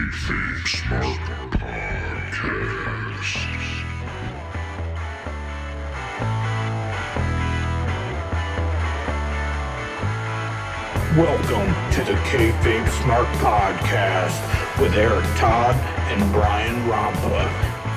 KayFabe Smark podcast. Welcome to the KayFabe Smark podcast with Eric Todd and Brian Rampa,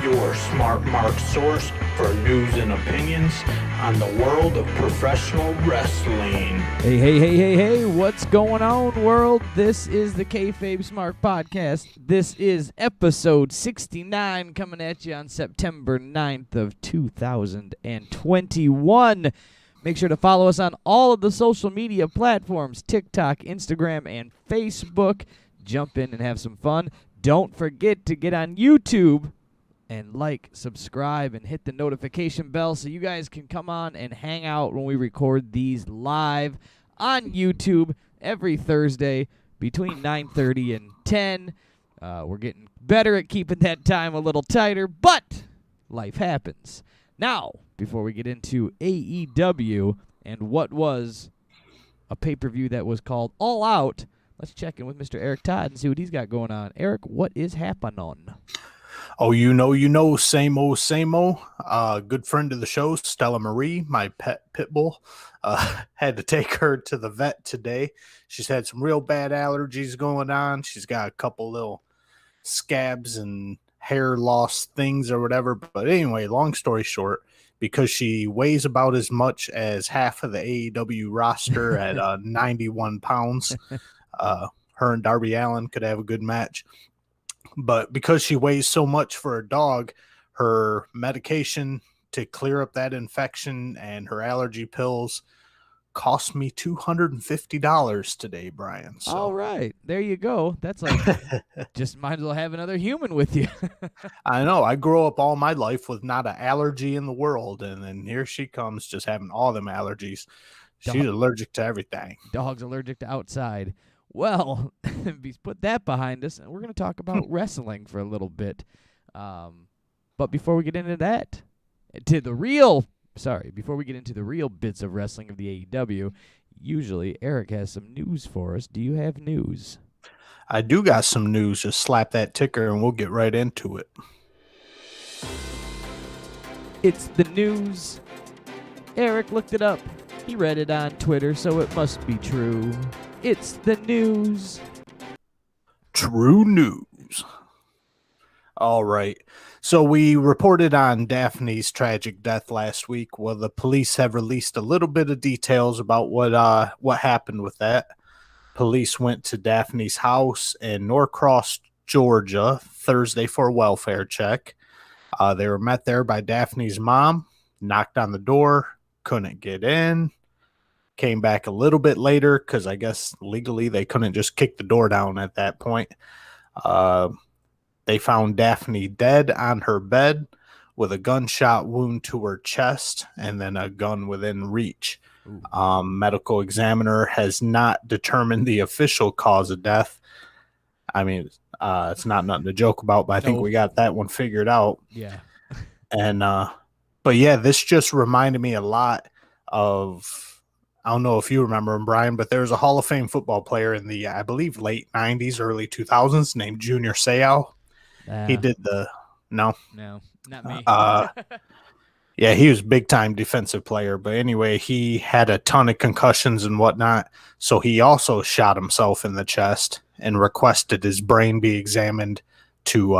your Smart Mark source for news and opinions on the world of professional wrestling. Hey, what's going on, world? This is the KayFabe Smark podcast. This is episode 69 coming at you on September 9th of 2021. Make sure to follow us on all of the social media platforms, TikTok, Instagram, and Facebook. Jump in and have some fun. Don't forget to get on YouTube and like, subscribe, and hit the notification bell so you guys can come on and hang out when we record these live on YouTube every Thursday between 9:30 and 10. We're getting better at keeping that time a little tighter, but life happens. Now, before we get into AEW and what was a pay-per-view that was called All Out, let's check in with Mr. Eric Todd and see what he's got going on. Eric, what is happening? Oh, you know, same old. Good friend of the show, Stella Marie, my pet pit bull, had to take her to the vet today. She's had some real bad allergies going on. She's got a couple little scabs and hair loss things or whatever. But anyway, long story short, because she weighs about as much as half of the AEW roster at 91 pounds, her and Darby Allin could have a good match. But because she weighs so much for a dog, her medication to clear up that infection and her allergy pills cost me $250 today, Brian. So. All right. There you go. That's like, just might as well have another human with you. I know. I grew up all my life with not an allergy in the world. And then here she comes just having all them allergies. She's allergic to everything. Dog's allergic to outside. Well, put that behind us, and we're going to talk about wrestling for a little bit. But before we get into that, before we get into the real bits of wrestling of the AEW, usually Eric has some news for us. Do you have news? I do got some news. Just slap that ticker, and we'll get right into it. It's the news. Eric looked it up. He read it on Twitter, so it must be true. It's the news. True news. All right. So we reported on Daphne's tragic death last week. Well, the police have released a little bit of details about what happened with that. Police went to Daphne's house in Norcross, Georgia, Thursday for a welfare check. They were met there by Daphne's mom, knocked on the door, couldn't get in. Came back a little bit later because I guess legally they couldn't just kick the door down at that point. They found Daphne dead on her bed with a gunshot wound to her chest and then a gun within reach. Medical examiner has not determined the official cause of death. I mean, it's not nothing to joke about, but I think we got that one figured out. Yeah. And, but yeah, this just reminded me a lot of, I don't know if you remember him, Brian, but there was a Hall of Fame football player in the, I believe, late 90s, early 2000s named Junior Seau. He did No, not me. Yeah, he was a big-time defensive player. But anyway, he had a ton of concussions and whatnot. So he also shot himself in the chest and requested his brain be examined to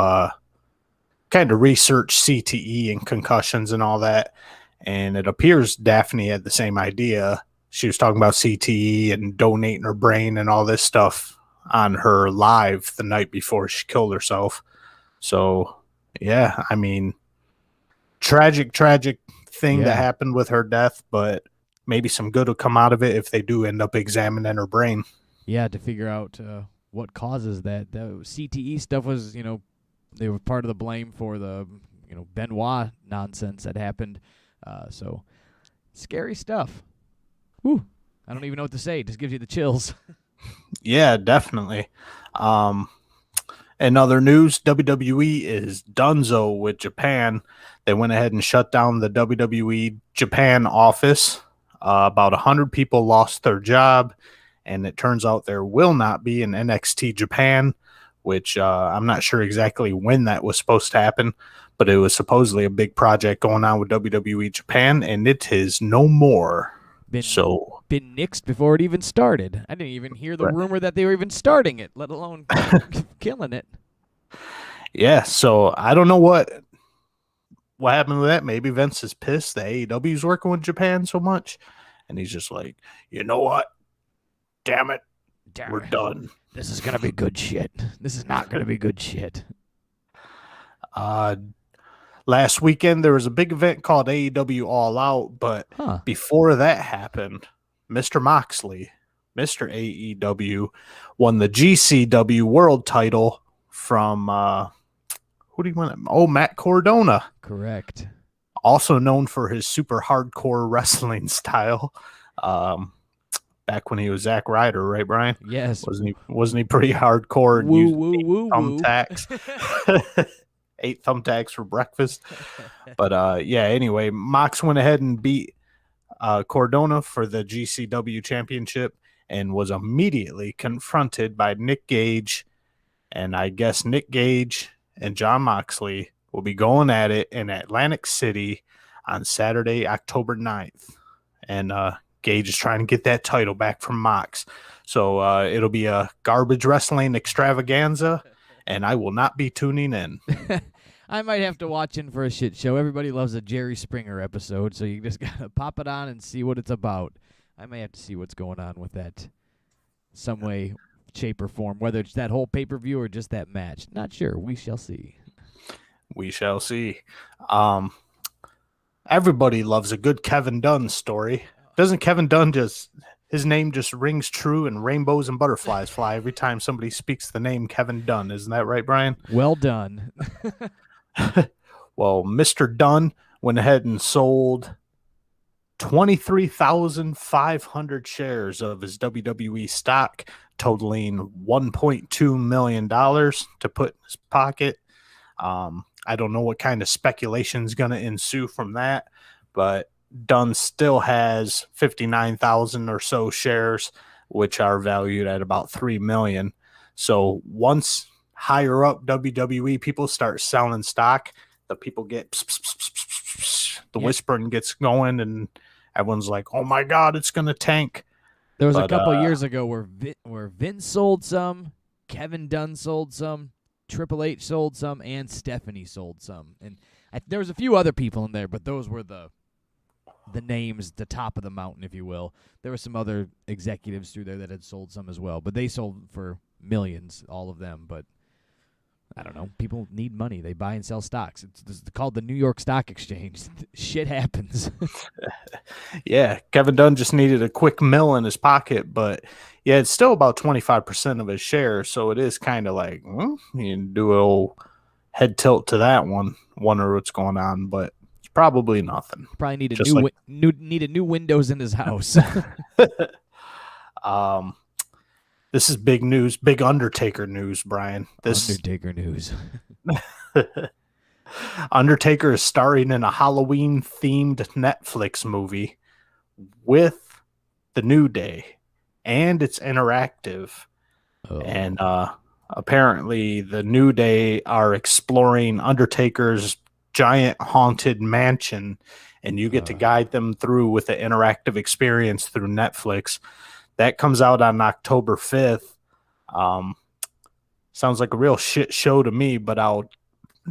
kind of research CTE and concussions and all that. And it appears Daphne had the same idea. She was talking about CTE and donating her brain and all this stuff on her live the night before she killed herself. So, yeah, I mean, tragic thing that happened with her death, but maybe some good will come out of it if they do end up examining her brain. Yeah, to figure out what causes that. The CTE stuff was, they were part of the blame for the, Benoit nonsense that happened. So, scary stuff. Whew. I don't even know what to say. It just gives you the chills. Yeah, definitely. In other news, WWE is donezo with Japan. They went ahead and shut down the WWE Japan office. About 100 people lost their job, and it turns out there will not be an NXT Japan which I'm not sure exactly when that was supposed to happen, but it was supposedly a big project going on with WWE Japan, and it is no more. Been nixed before it even started. I didn't even hear the rumor that they were even starting it, let alone killing it. Yeah, so I don't know what happened with that. Maybe Vince is pissed that AEW is working with Japan so much, and he's just like, you know what? Damn it. We're done. This is going to be good shit. This is not going to be good shit. Last weekend, there was a big event called AEW All Out, but before that happened, Mr. Moxley, Mr. AEW, won the GCW World title from, who do you want? Oh, Matt Cardona. Correct. Also known for his super hardcore wrestling style. Back when he was Zack Ryder, right, Brian? Yes. Wasn't he pretty hardcore and used thumbtacks? Ate thumbtacks for breakfast. But yeah, anyway, Mox went ahead and beat Cardona for the GCW championship and was immediately confronted by Nick Gage. And I guess Nick Gage and Jon Moxley will be going at it in Atlantic City on Saturday, October 9th. And Gage is trying to get that title back from Mox. So it'll be a garbage wrestling extravaganza, and I will not be tuning in. I might have to watch in for a shit show. Everybody loves a Jerry Springer episode, so you just got to pop it on and see what it's about. I may have to see what's going on with that some way, shape, or form, whether it's that whole pay-per-view or just that match. Not sure. We shall see. We shall see. Everybody loves a good Kevin Dunn story. Doesn't Kevin Dunn his name just rings true and rainbows and butterflies fly every time somebody speaks the name Kevin Dunn? Isn't that right, Brian? Well done. Well, Mr. Dunn went ahead and sold 23,500 shares of his WWE stock, totaling $1.2 million to put in his pocket. I don't know what kind of speculation is going to ensue from that, but Dunn still has 59,000 or so shares, which are valued at about $3 million. So once higher up WWE people start selling stock, the people get the whispering gets going, and everyone's like, "Oh my God, it's gonna tank." There was a couple years ago where Vince sold some, Kevin Dunn sold some, Triple H sold some, and Stephanie sold some, and there was a few other people in there, but those were the names, the top of the mountain, if you will. There were some other executives through there that had sold some as well, but they sold for millions, all of them. But I don't know. People need money. They buy and sell stocks. It's called the New York Stock Exchange. Shit happens. Yeah, Kevin Dunn just needed a quick mill in his pocket, but yeah, it's still about 25% of his shares, so it is kind of like, you can do an old head tilt to that one, wonder what's going on, but it's probably nothing. Probably need new windows in his house. This is big news, big Undertaker news, Brian. Undertaker news. Undertaker is starring in a Halloween-themed Netflix movie with The New Day, and it's interactive. Oh. And apparently The New Day are exploring Undertaker's giant haunted mansion, and you get to guide them through with an interactive experience through Netflix. That comes out on October 5th. Sounds like a real shit show to me, but I'll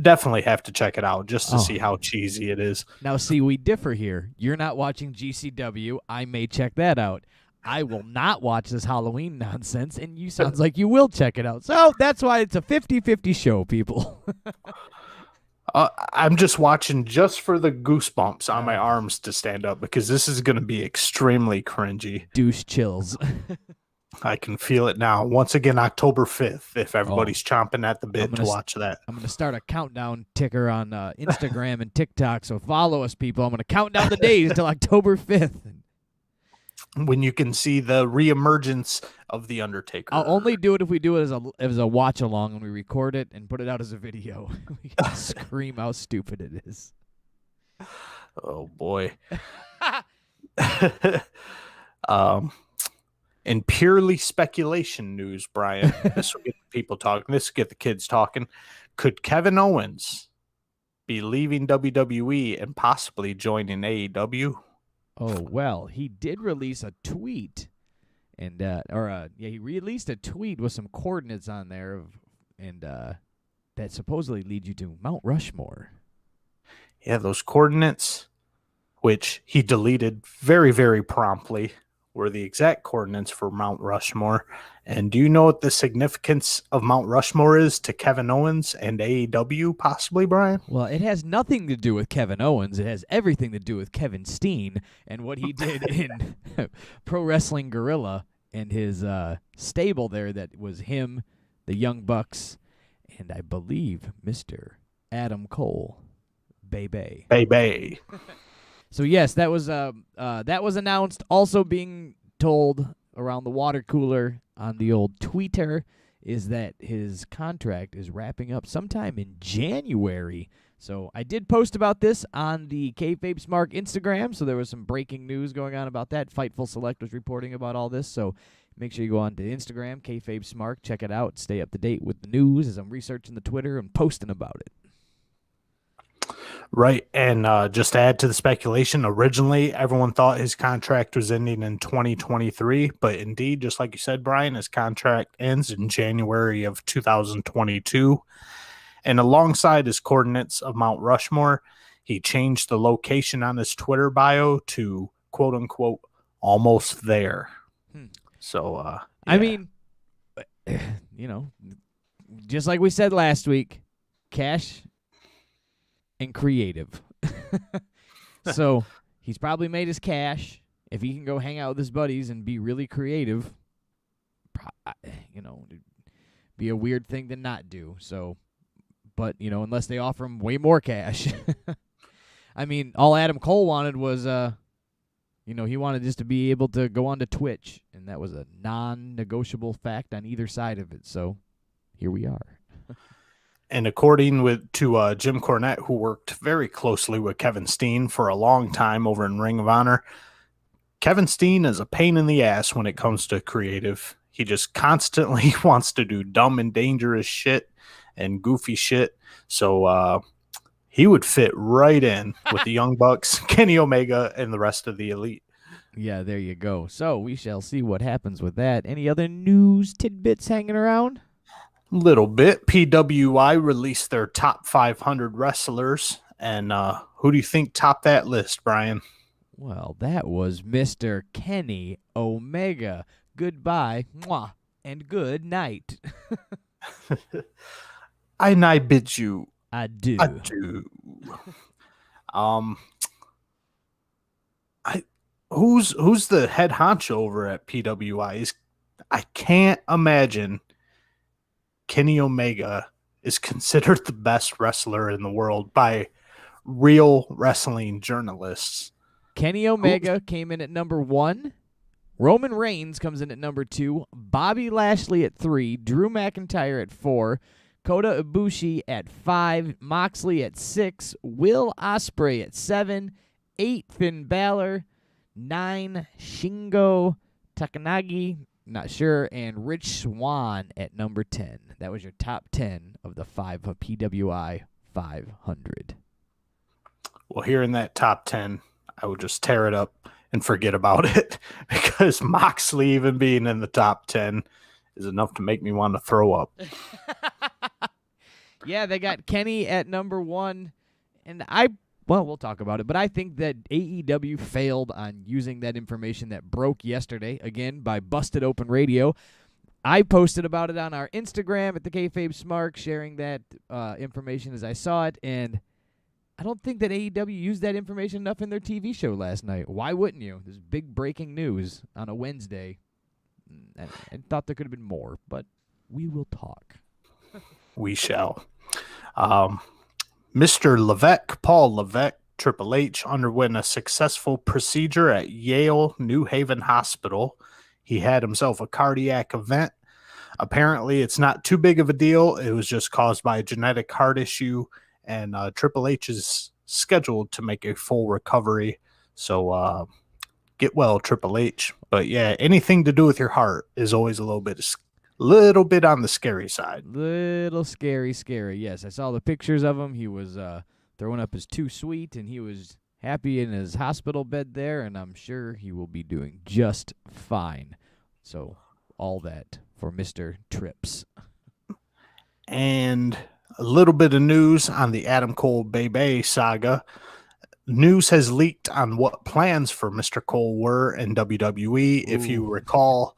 definitely have to check it out just to see how cheesy it is. Now, see, we differ here. You're not watching GCW. I may check that out. I will not watch this Halloween nonsense, and you sounds like you will check it out. So that's why it's a 50-50 show, people. I'm just watching just for the goosebumps on my arms to stand up, because this is going to be extremely cringy. Douche chills. I can feel it now. Once again, October 5th, if everybody's chomping at the bit to watch that. I'm going to start a countdown ticker on Instagram and TikTok, so follow us, people. I'm going to count down the days until October 5th. When you can see the reemergence of The Undertaker. I'll only do it if we do it as a watch-along, and we record it and put it out as a video. We can scream how stupid it is. Oh, boy. In purely speculation news, Brian, this will get people talking. This will get the kids talking. Could Kevin Owens be leaving WWE and possibly joining AEW? Oh, well, he did release a tweet, and he released a tweet with some coordinates on there, that supposedly lead you to Mount Rushmore. Yeah, those coordinates, which he deleted very, very promptly, were the exact coordinates for Mount Rushmore. And do you know what the significance of Mount Rushmore is to Kevin Owens and AEW, possibly, Brian? Well, it has nothing to do with Kevin Owens. It has everything to do with Kevin Steen and what he did in Pro Wrestling Guerrilla and his stable there that was him, the Young Bucks, and I believe Mr. Adam Cole. Bay. So yes, that was announced. Also being told around the water cooler on the old Twitter is that his contract is wrapping up sometime in January. So I did post about this on the KayFabe Smark Instagram. So there was some breaking news going on about that. Fightful Select was reporting about all this. So make sure you go on to Instagram, KayFabe Smark, check it out, stay up to date with the news as I'm researching the Twitter and posting about it. Right, and just to add to the speculation, originally everyone thought his contract was ending in 2023, but indeed, just like you said, Brian, his contract ends in January of 2022. And alongside his coordinates of Mount Rushmore, he changed the location on his Twitter bio to quote-unquote almost there. So, yeah. I mean, just like we said last week, cash and creative. So he's probably made his cash. If he can go hang out with his buddies and be really creative, it'd be a weird thing to not do. So, but, unless they offer him way more cash. I mean, all Adam Cole wanted was, he wanted just to be able to go on to Twitch, and that was a non-negotiable fact on either side of it. So here we are. And according to Jim Cornette, who worked very closely with Kevin Steen for a long time over in Ring of Honor, Kevin Steen is a pain in the ass when it comes to creative. He just constantly wants to do dumb and dangerous shit and goofy shit. So he would fit right in with the Young Bucks, Kenny Omega, and the rest of the Elite. Yeah, there you go. So we shall see what happens with that. Any other news tidbits hanging around? Little bit. PWI released their top 500 wrestlers, and who do you think topped that list, Brian? Well, that was Mr. Kenny Omega. Goodbye, mwah, and good night. I bid you. I do. Who's the head honcho over at PWI? I can't imagine Kenny Omega is considered the best wrestler in the world by real wrestling journalists. Kenny Omega came in at number 1. Roman Reigns comes in at number 2. Bobby Lashley at 3. Drew McIntyre at 4. Kota Ibushi at 5. Moxley at 6. Will Ospreay at 7. 8. Finn Balor. 9. Shingo Takanagi. Not sure. And Rich Swann at number 10. That was your top 10 of the PWI 500. Well, here in that top 10, I would just tear it up and forget about it because Moxley even being in the top 10 is enough to make me want to throw up. Yeah, they got Kenny at number 1, and we'll talk about it, but I think that AEW failed on using that information that broke yesterday, again, by Busted Open Radio. I posted about it on our Instagram at thekayfabesmark, Smark, sharing that information as I saw it, and I don't think that AEW used that information enough in their TV show last night. Why wouldn't you? There's big breaking news on a Wednesday. I thought there could have been more, but we will talk. We shall. Mr. Levesque, Paul Levesque, Triple H, underwent a successful procedure at Yale New Haven Hospital. He had himself a cardiac event. Apparently, it's not too big of a deal. It was just caused by a genetic heart issue, and Triple H is scheduled to make a full recovery. So Get well, Triple H. But yeah, anything to do with your heart is always a little bit on the scary side. Little scary. Yes, I saw the pictures of him. He was throwing up his too sweet, and he was happy in his hospital bed there, and I'm sure he will be doing just fine. So all that for Mr. Trips. And a little bit of news on the Adam Cole Bebe saga. News has leaked on what plans for Mr. Cole were in WWE. If you recall,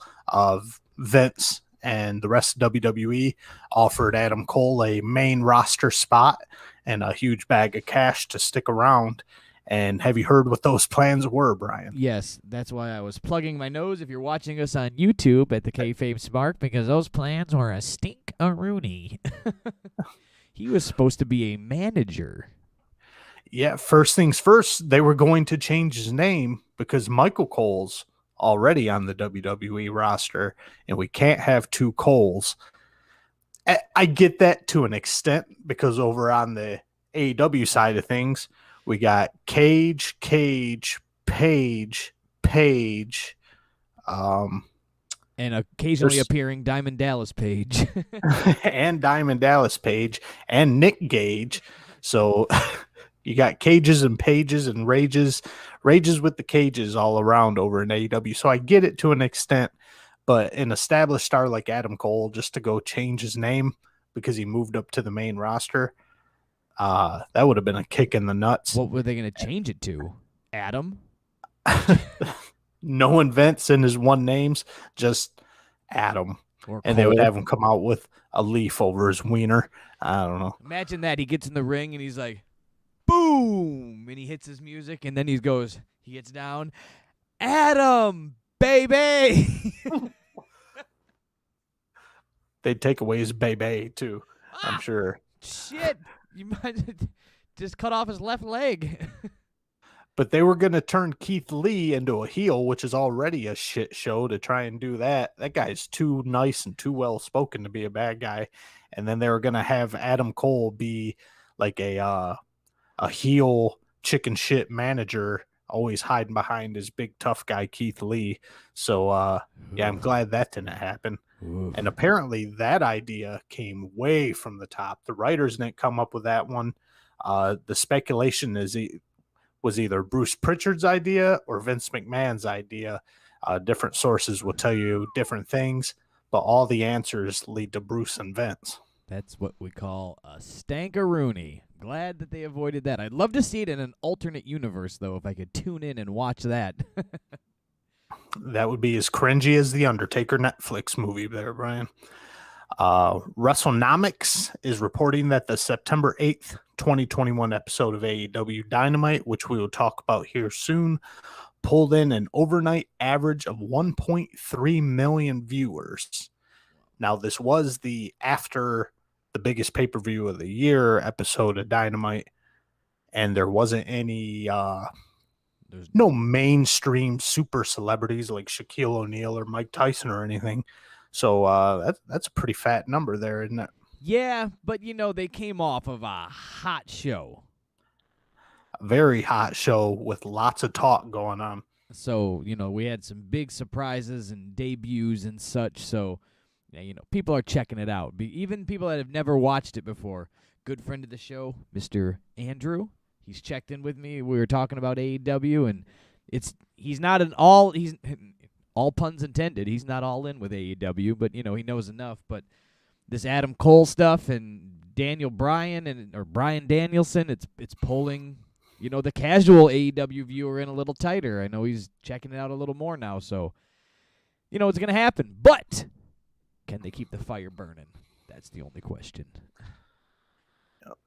Vince and the rest of WWE offered Adam Cole a main roster spot and a huge bag of cash to stick around. And have you heard what those plans were, Brian? Yes, that's why I was plugging my nose if you're watching us on YouTube at the KayFabe Smark, because those plans were a stink-a-rooney. He was supposed to be a manager. Yeah, first things first, they were going to change his name because Michael Cole's already on the WWE roster, and we can't have two Coles. I get that to an extent because over on the AEW side of things, we got Page, And occasionally appearing Diamond Dallas Page. and Diamond Dallas Page, and Nick Gage. So you got Cages and Pages and Rages with the Cages all around over in AEW. So I get it to an extent, but an established star like Adam Cole, just to go change his name because he moved up to the main roster, that would have been a kick in the nuts. What were they going to change it to? Adam? No Vince in his one names, just Adam. And they would have him come out with a leaf over his wiener. I don't know. Imagine that. He gets in the ring and he's like, boom, and he hits his music, and then he gets down, Adam, baby. They'd take away his baby too, I'm sure. Shit, you might just cut off his left leg. But they were going to turn Keith Lee into a heel, which is already a shit show to try and do that. That guy's too nice and too well-spoken to be a bad guy. And then they were going to have Adam Cole be like a heel chicken shit manager, always hiding behind his big tough guy Keith Lee. So yeah, I'm glad that didn't happen. And apparently that idea came way from the top. The writers didn't come up with that one. The speculation was either Bruce Pritchard's idea or Vince McMahon's idea. Different sources will tell you different things, but all the answers lead to Bruce and Vince. That's what we call a stank-a-rooney. Glad that they avoided that. I'd love to see it in an alternate universe, though, if I could tune in and watch that. That would be as cringy as the Undertaker Netflix movie there, Brian. WrestleNomics is reporting that the September 8th, 2021 episode of AEW Dynamite, which we will talk about here soon, pulled in an overnight average of 1.3 million viewers. Now, this was the after the biggest pay-per-view of the year episode of Dynamite, and there wasn't any there's no mainstream super celebrities like Shaquille O'Neal or Mike Tyson or anything. So that's a pretty fat number there, isn't it? Yeah, but they came off of a hot show. A very hot show with lots of talk going on. So, we had some big surprises and debuts and such. So, yeah, people are checking it out. Even people that have never watched it before. Good friend of the show, Mr. Andrew. He's checked in with me. We were talking about AEW, and he's not he's all puns intended. He's not all in with AEW, but he knows enough. But this Adam Cole stuff and Daniel Bryan or Bryan Danielson, it's pulling the casual AEW viewer in a little tighter. I know he's checking it out a little more now, so it's gonna happen. But can they keep the fire burning? That's the only question.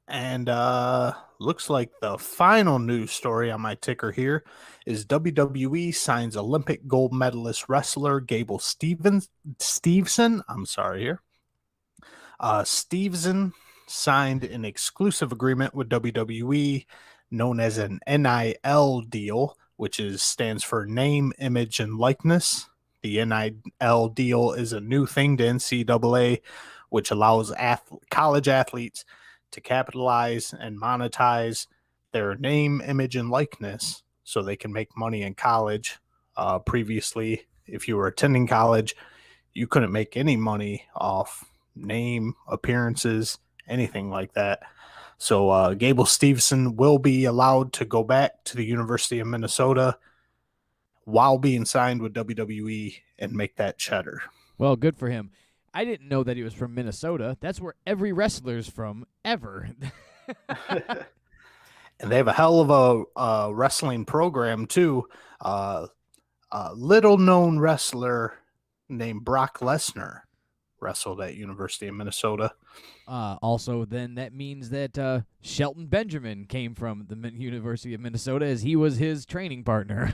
And looks like the final news story on my ticker here is WWE signs Olympic gold medalist wrestler Gable Steveson. I'm sorry here. Steveson signed an exclusive agreement with WWE known as an NIL deal, which stands for name, image, and likeness. The NIL deal is a new thing to NCAA, which allows college athletes to capitalize and monetize their name, image, and likeness so they can make money in college. Previously, if you were attending college, you couldn't make any money off name, appearances, anything like that. So Gable Steveson will be allowed to go back to the University of Minnesota while being signed with WWE and make that cheddar. Well, good for him. I didn't know that he was from Minnesota. That's where every wrestler's from, ever. And they have a hell of a wrestling program, too. A little-known wrestler named Brock Lesnar wrestled at University of Minnesota. Also, then that means that Shelton Benjamin came from the University of Minnesota, as he was his training partner.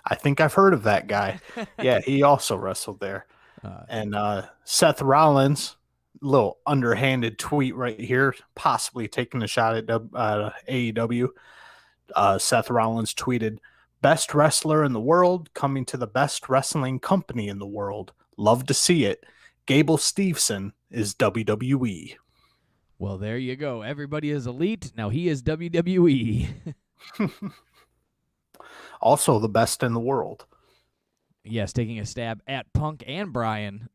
I think I've heard of that guy. Yeah, he also wrestled there. And Seth Rollins, little underhanded tweet right here, possibly taking a shot at AEW. Seth Rollins tweeted, "Best wrestler in the world coming to the best wrestling company in the world. Love to see it. Gable Steveson is WWE." Well, there you go. Everybody is elite. Now he is WWE. Also the best in the world. Yes, taking a stab at Punk and Bryan.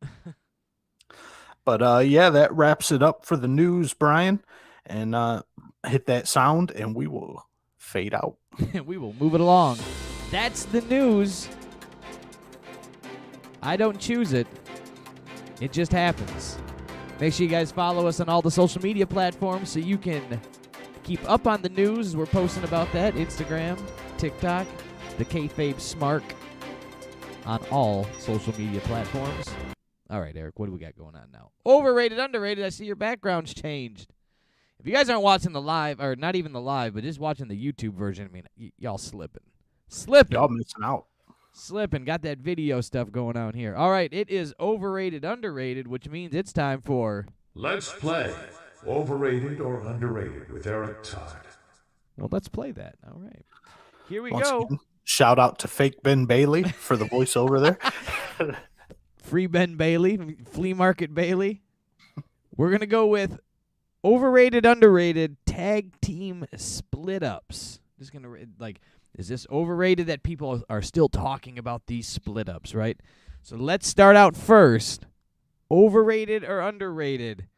But yeah, that wraps it up for the news, Brian. And hit that sound and we will fade out. We will move it along. That's the news. I don't choose it. It just happens. Make sure you guys follow us on all the social media platforms so you can keep up on the news. We're posting about that. Instagram, TikTok, the KayFabe Smark on all social media platforms. All right, Eric, what do we got going on now? Overrated, underrated. I see your background's changed. If you guys aren't watching the live, or not even the live, but just watching the YouTube version, I mean, y'all slipping. Y'all missing out. Slipping. Got that video stuff going on here. All right, it is overrated, underrated, which means it's time for... Let's play Overrated or Underrated with Eric Todd. Well, let's play that. All right. Here we Once go. again, shout out to fake Ben Bailey for the voiceover there. Free Ben Bailey, Flea Market Bailey. We're going to go with overrated, underrated tag team split-ups. Just going to, like... Is this overrated that people are still talking about these split-ups, right? So let's start out first. Overrated or underrated?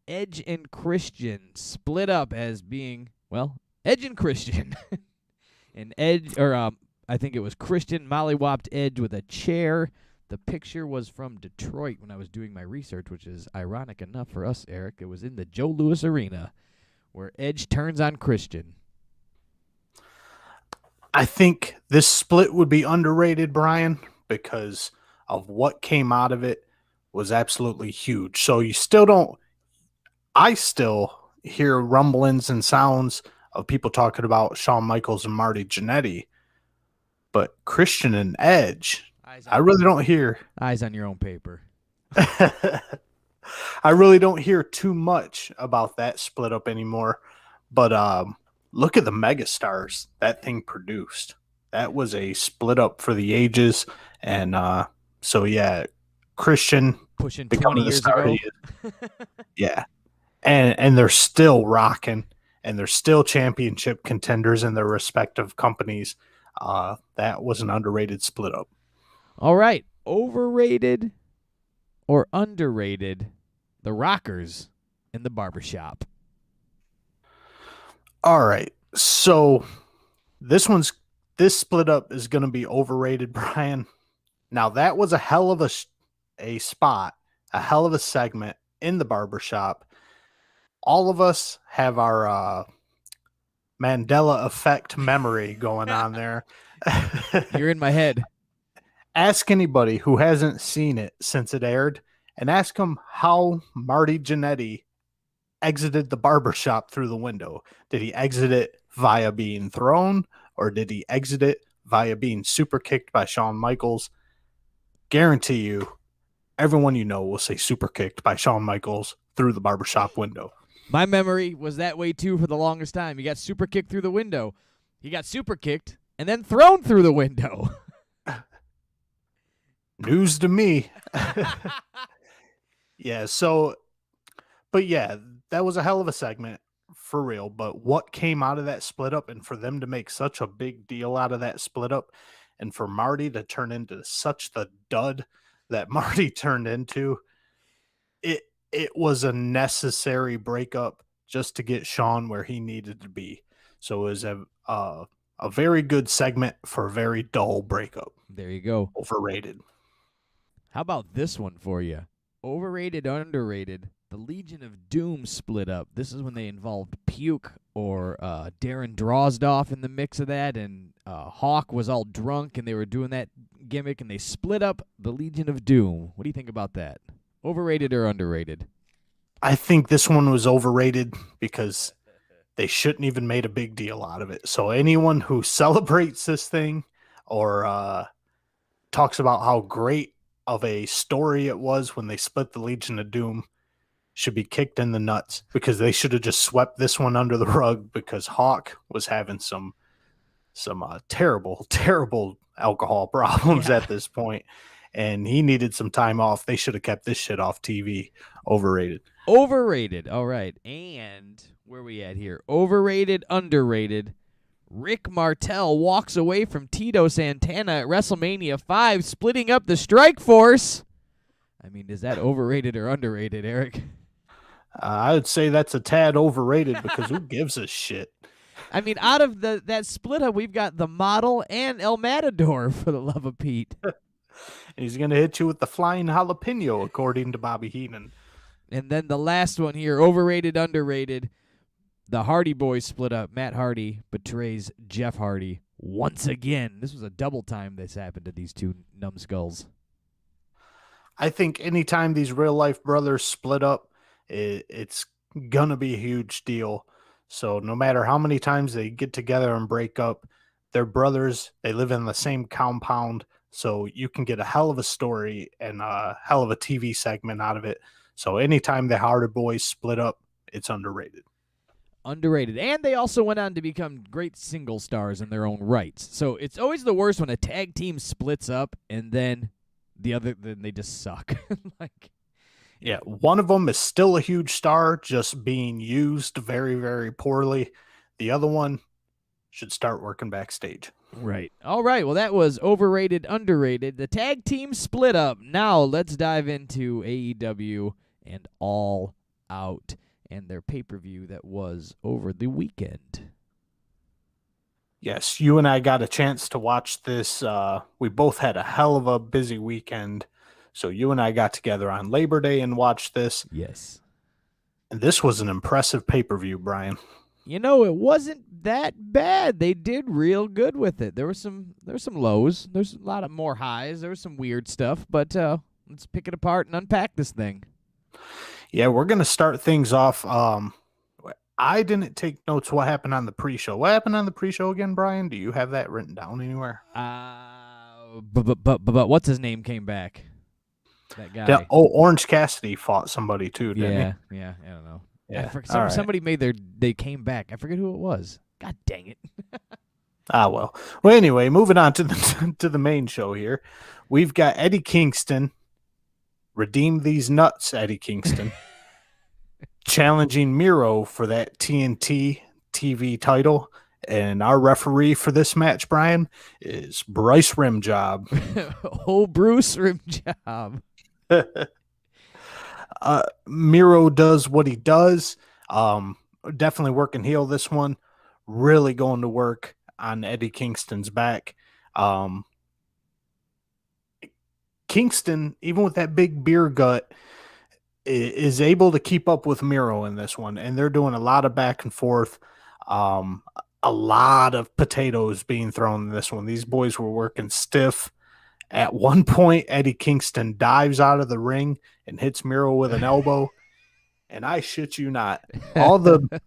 Edge and Christian split up as being, well, Edge and Christian. And Edge, or I think it was Christian mollywopped Edge with a chair. The picture was from Detroit when I was doing my research, which is ironic enough for us, Eric. It was in the Joe Louis Arena where Edge turns on Christian. I think this split would be underrated, Brian, because of what came out of it was absolutely huge. So I still hear rumblings and sounds of people talking about Shawn Michaels and Marty Jannetty, but Christian and Edge, I really don't hear. Eyes on your own paper. I really don't hear too much about that split up anymore, but look at the megastars that thing produced. That was a split up for the ages. And so, yeah, Christian pushing 20 years ago. Yeah. And they're still rocking, and they're still championship contenders in their respective companies. That was an underrated split up. All right. Overrated or underrated? The Rockers in the barbershop. All right. So this split up is going to be overrated, Brian. Now, that was a hell of a spot, a hell of a segment in the barbershop. All of us have our Mandela effect memory going on there. You're in my head. Ask anybody who hasn't seen it since it aired, and ask them how Marty Jannetty exited the barbershop through the window. Did he exit it via being thrown, or did he exit it via being super kicked by Shawn Michaels? Guarantee you, everyone you know will say super kicked by Shawn Michaels through the barbershop window. My memory was that way too for the longest time. He got super kicked through the window. He got super kicked and then thrown through the window. News to me. Yeah, so, but yeah, that was a hell of a segment for real. But what came out of that split up, and for them to make such a big deal out of that split up, And for Marty to turn into such the dud that Marty turned into, it was a necessary breakup just to get Sean where he needed to be. So it was a very good segment for a very dull breakup. There you go. Overrated. How about this one for you? Overrated, underrated. The Legion of Doom split up. This is when they involved Puke or Darren Drozdoff in the mix of that, and Hawk was all drunk, and they were doing that gimmick, and they split up the Legion of Doom. What do you think about that? Overrated or underrated? I think this one was overrated because they shouldn't even made a big deal out of it. So anyone who celebrates this thing or talks about how great of a story it was when they split the Legion of Doom should be kicked in the nuts, because they should have just swept this one under the rug, because Hawk was having some terrible alcohol problems at this point, and he needed some time off. They should have kept this shit off TV. Overrated. Overrated. All right. And where are we at here? Overrated, underrated. Rick Martel walks away from Tito Santana at WrestleMania 5, splitting up the Strike Force. I mean, is that overrated or underrated, Eric? I would say that's a tad overrated, because who gives a shit? I mean, out of that split up, we've got the Model and El Matador, for the love of Pete. And he's going to hit you with the flying jalapeno, according to Bobby Heenan. And then the last one here, overrated, underrated. The Hardy Boys split up. Matt Hardy betrays Jeff Hardy once again. This was a double time this happened to these two numbskulls. I think anytime these real-life brothers split up, it's going to be a huge deal. So no matter how many times they get together and break up, they're brothers. They live in the same compound. So you can get a hell of a story and a hell of a TV segment out of it. So anytime the Hardy Boys split up, it's underrated. Underrated. And they also went on to become great single stars in their own rights. So it's always the worst when a tag team splits up and then then they just suck. Yeah, one of them is still a huge star, just being used very, very poorly. The other one should start working backstage. Right. All right. Well, that was overrated, underrated. The tag team split up. Now let's dive into AEW and All Out and their pay-per-view that was over the weekend. Yes, you and I got a chance to watch this. We both had a hell of a busy weekend. So you and I got together on Labor Day and watched this. Yes. And this was an impressive pay-per-view, Brian. You know, it wasn't that bad. They did real good with it. There were some lows. There's a lot of more highs. There was some weird stuff, but let's pick it apart and unpack this thing. Yeah, we're going to start things off. I didn't take notes what happened on the pre-show. What happened on the pre-show again, Brian? Do you have that written down anywhere? But what's his name came back? That guy. Yeah, Orange Cassidy fought somebody too, didn't he? Yeah, I don't know. Yeah. Somebody made they came back. I forget who it was. God dang it. Well. Well, anyway, moving on to the main show here. We've got Eddie Kingston, redeem these nuts, Eddie Kingston, challenging Miro for that TNT TV title. And our referee for this match, Brian, is Bryce Rimjob. Oh, Bruce Rimjob. Miro does what he does. Definitely working heel this one. Really going to work on Eddie Kingston's back. Kingston, even with that big beer gut, is able to keep up with Miro in this one. And they're doing a lot of back and forth. A lot of potatoes being thrown in this one. These boys were working stiff. At one point, Eddie Kingston dives out of the ring and hits Miro with an elbow. And I shit you not, all the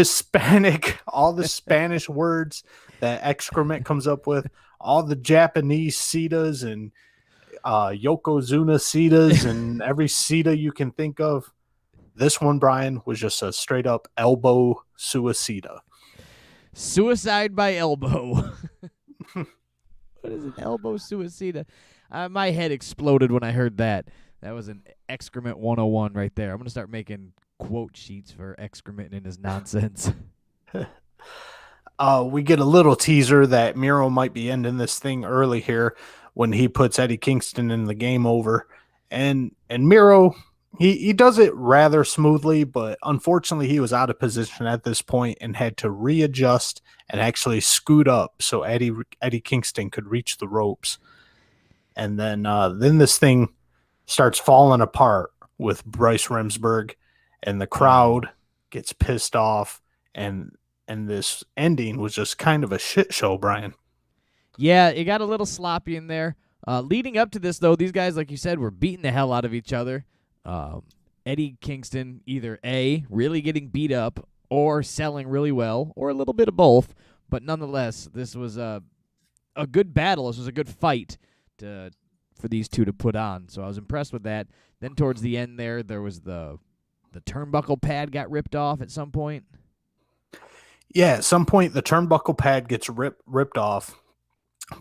Spanish words that excrement comes up with, all the Japanese Cetas and Yokozuna Cetas and every Ceta you can think of. This one, Brian, was just a straight up elbow suicida. Suicide by elbow. What is an elbow suicida? My head exploded when I heard that. That was an excrement 101 right there. I'm going to start making quote sheets for excrement and his nonsense. We get a little teaser that Miro might be ending this thing early here when he puts Eddie Kingston in the game over. And Miro, he does it rather smoothly, but unfortunately he was out of position at this point and had to readjust and actually scoot up so Eddie Kingston could reach the ropes. And then this thing starts falling apart with Bryce Remsburg, and the crowd gets pissed off, and this ending was just kind of a shit show, Brian. Yeah, it got a little sloppy in there. Leading up to this, though, these guys, like you said, were beating the hell out of each other. Eddie Kingston either A, really getting beat up, or selling really well, or a little bit of both. But nonetheless, this was a good battle. This was a good fight for these two to put on. So I was impressed with that. Then towards the end there was the turnbuckle pad got ripped off at some point. Yeah, at some point the turnbuckle pad gets ripped off.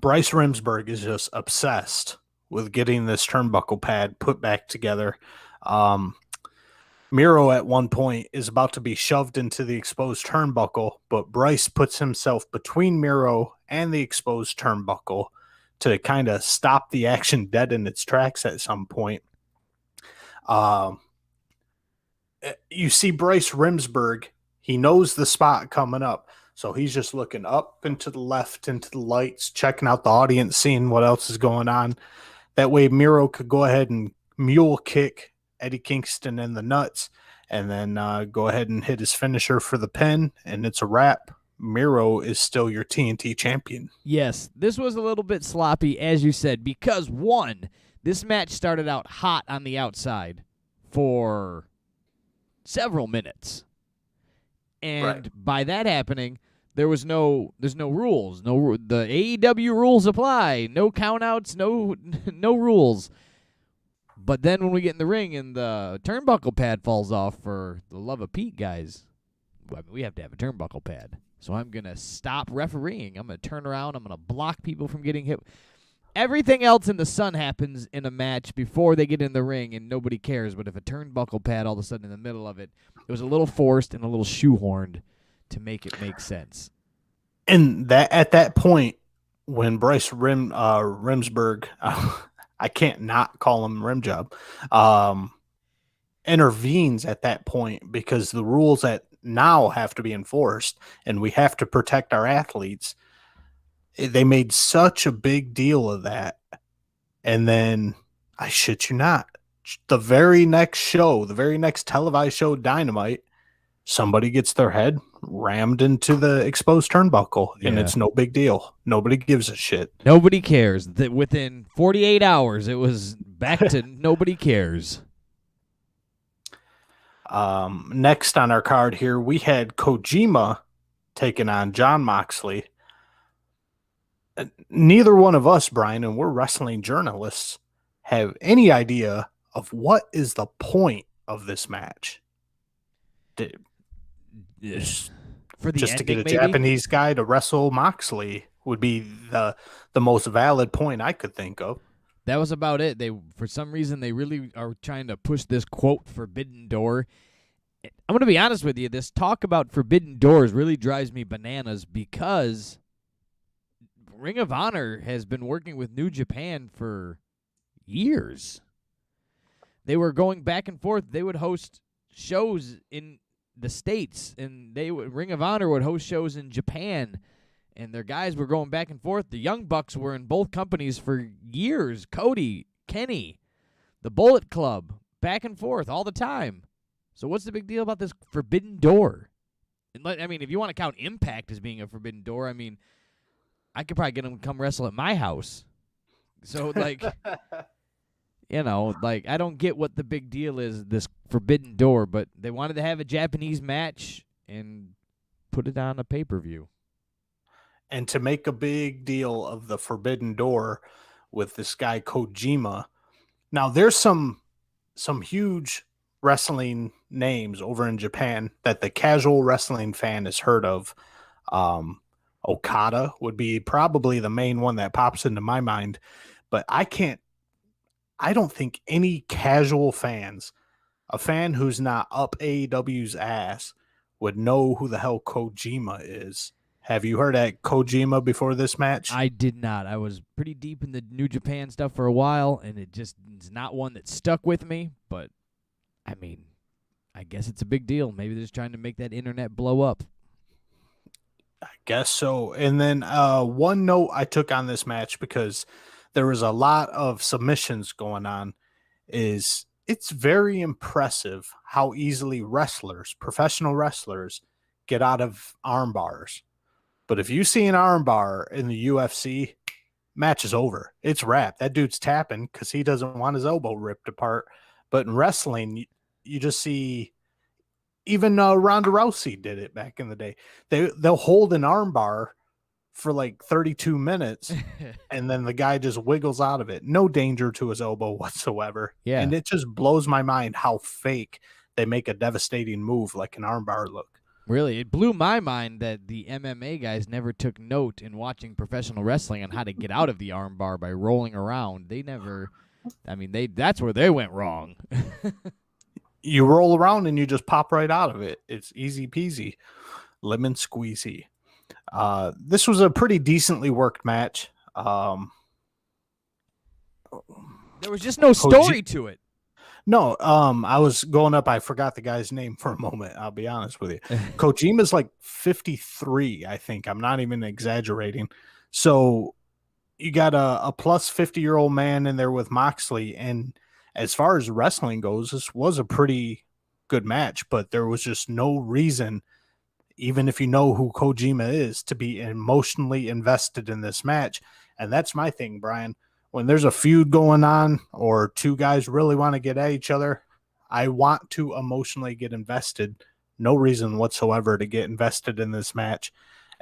Bryce Remsburg is just obsessed with getting this turnbuckle pad put back together. Miro at one point is about to be shoved into the exposed turnbuckle, but Bryce puts himself between Miro and the exposed turnbuckle to kind of stop the action dead in its tracks at some point. You see Bryce Remsburg, he knows the spot coming up, so he's just looking up and to the left, into the lights, checking out the audience, seeing what else is going on. That way Miro could go ahead and mule kick Eddie Kingston in the nuts, and then go ahead and hit his finisher for the pin, and it's a wrap. Miro is still your TNT champion. Yes, this was a little bit sloppy, as you said, because, one, this match started out hot on the outside for several minutes. And by that happening, there's no rules. The AEW rules apply. No countouts, no rules. But then when we get in the ring and the turnbuckle pad falls off, for the love of Pete, guys, we have to have a turnbuckle pad. So I'm going to stop refereeing. I'm going to turn around. I'm going to block people from getting hit. Everything else in the sun happens in a match before they get in the ring, and nobody cares. But if a turnbuckle pad all of a sudden in the middle of it, it was a little forced and a little shoehorned to make it make sense. And that at that point, when Bryce Remsburg, I can't not call him Rimjob, intervenes at that point, because the rules that now have to be enforced and we have to protect our athletes. They made such a big deal of that. And then, I shit you not, the very next show, the very next televised show, Dynamite, somebody gets their head rammed into the exposed turnbuckle, and it's no big deal. Nobody gives a shit. Nobody cares. That within 48 hours, it was back to nobody cares. Next on our card here, we had Kojima taking on Jon Moxley. Neither one of us, Brian, and we're wrestling journalists, have any idea of what is the point of this match. For the just ending, to get a maybe? Japanese guy to wrestle Moxley would be the most valid point I could think of. That was about it. For some reason, they really are trying to push this, quote, forbidden door. I'm going to be honest with you. This talk about forbidden doors really drives me bananas, because Ring of Honor has been working with New Japan for years. They were going back and forth. They would host shows in the States, and Ring of Honor would host shows in Japan, and their guys were going back and forth. The Young Bucks were in both companies for years. Cody, Kenny, the Bullet Club, back and forth all the time. So what's the big deal about this forbidden door? I mean, if you want to count Impact as being a forbidden door, I mean, I could probably get them to come wrestle at my house. So, like, I don't get what the big deal is, this forbidden door, but they wanted to have a Japanese match and put it on a pay-per-view. And to make a big deal of the forbidden door with this guy Kojima. Now, there's some huge wrestling names over in Japan that the casual wrestling fan has heard of. Okada would be probably the main one that pops into my mind, but I don't think any casual fans, a fan who's not up AEW's ass, would know who the hell Kojima is. Have you heard at Kojima before this match? I did not. I was pretty deep in the New Japan stuff for a while, and it just is not one that stuck with me. But, I mean, I guess it's a big deal. Maybe they're just trying to make that internet blow up. I guess so. And then one note I took on this match, because there was a lot of submissions going on, is it's very impressive how easily professional wrestlers, get out of arm bars. But if you see an arm bar in the UFC, match is over. It's wrapped. That dude's tapping because he doesn't want his elbow ripped apart. But in wrestling, you just see, even Ronda Rousey did it back in the day. They'll hold an arm bar for like 32 minutes, and then the guy just wiggles out of it. No danger to his elbow whatsoever. Yeah. And it just blows my mind how fake they make a devastating move like an arm bar look. Really, it blew my mind that the MMA guys never took note in watching professional wrestling on how to get out of the armbar by rolling around. They never, I mean, that's where they went wrong. You roll around and you just pop right out of it. It's easy peasy, lemon squeezy. This was a pretty decently worked match. There was just no story to it. No, I was going up. I forgot the guy's name for a moment. I'll be honest with you. Kojima's like 53, I think. I'm not even exaggerating. So you got a plus 50-year-old man in there with Moxley. And as far as wrestling goes, this was a pretty good match, but there was just no reason, even if you know who Kojima is, to be emotionally invested in this match. And that's my thing, Brian. When there's a feud going on or two guys really want to get at each other, I want to emotionally get invested. No reason whatsoever to get invested in this match.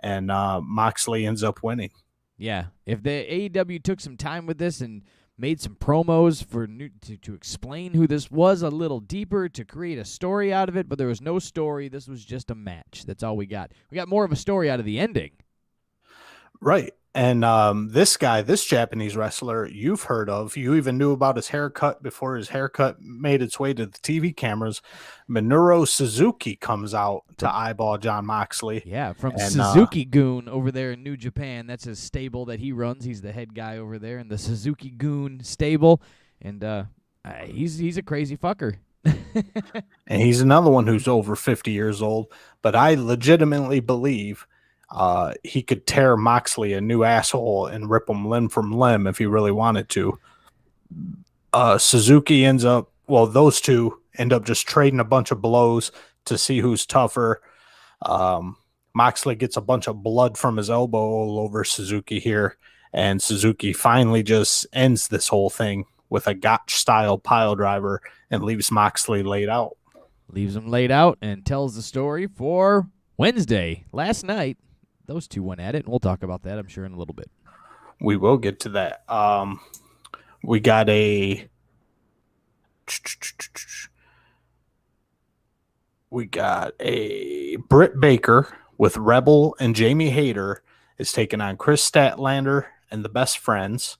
And Moxley ends up winning. Yeah. If the AEW took some time with this and made some promos to explain who this was a little deeper, to create a story out of it, but there was no story. This was just a match. That's all we got. We got more of a story out of the ending. Right. And this Japanese wrestler you've heard of, you even knew about his haircut before his haircut made its way to the TV cameras. Minoru Suzuki comes out to eyeball Jon Moxley. Yeah, from Suzuki-gun over there in New Japan. That's his stable that he runs. He's the head guy over there in the Suzuki-gun stable. And he's a crazy fucker. And he's another one who's over 50 years old. But I legitimately believe he could tear Moxley a new asshole and rip him limb from limb if he really wanted to. Suzuki those two end up just trading a bunch of blows to see who's tougher. Moxley gets a bunch of blood from his elbow all over Suzuki here, and Suzuki finally just ends this whole thing with a Gotch-style pile driver and leaves Moxley laid out. Leaves him laid out and tells the story for Wednesday, last night. Those two went at it, and we'll talk about that, I'm sure, in a little bit. We will get to that. We got a Britt Baker with Rebel and Jamie Hayter is taking on Chris Statlander and the Best Friends.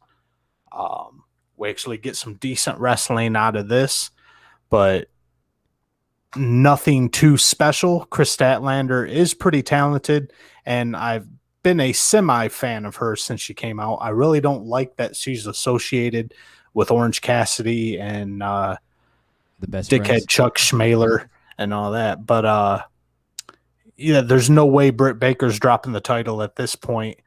We actually get some decent wrestling out of this, but nothing too special. Chris Statlander is pretty talented, and I've been a semi-fan of her since she came out. I really don't like that she's associated with Orange Cassidy and the Best dickhead Friends. Chuck Schmaler and all that. But there's no way Britt Baker's dropping the title at this point.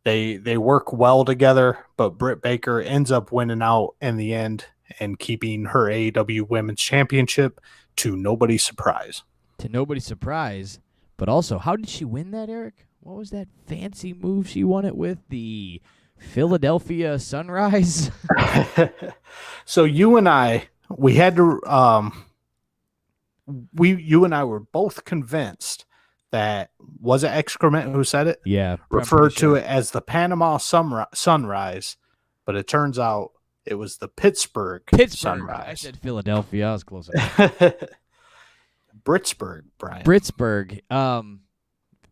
They work well together, but Britt Baker ends up winning out in the end and keeping her AEW Women's Championship to nobody's surprise. To nobody's surprise. But also, how did she win that, Eric? What was that fancy move she won it with? The Philadelphia Sunrise? So you and I, we had to, you and I were both convinced that, was it Excrement who said it? Yeah. Referred to it as the Panama Sunrise, but it turns out it was the Pittsburgh Sunrise. I said Philadelphia. I was close enough. Britsburg, Brian. Britsburg.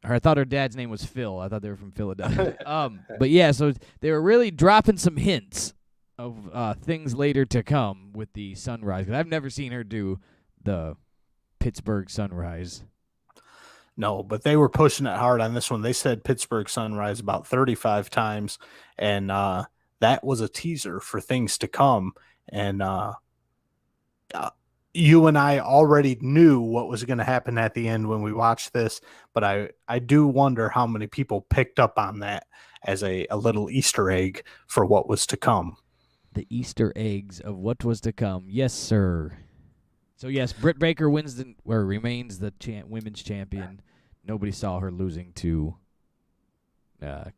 I thought her dad's name was Phil. I thought they were from Philadelphia. But yeah, so they were really dropping some hints of things later to come with the Sunrise. 'Cause I've never seen her do the Pittsburgh Sunrise. No, but they were pushing it hard on this one. They said Pittsburgh Sunrise about 35 times, and that was a teaser for things to come. And uh, you and I already knew what was going to happen at the end when we watched this, but I do wonder how many people picked up on that as a little Easter egg for what was to come. The Easter eggs of what was to come. Yes, sir. So, yes, Britt Baker remains the women's champion. Nobody saw her losing to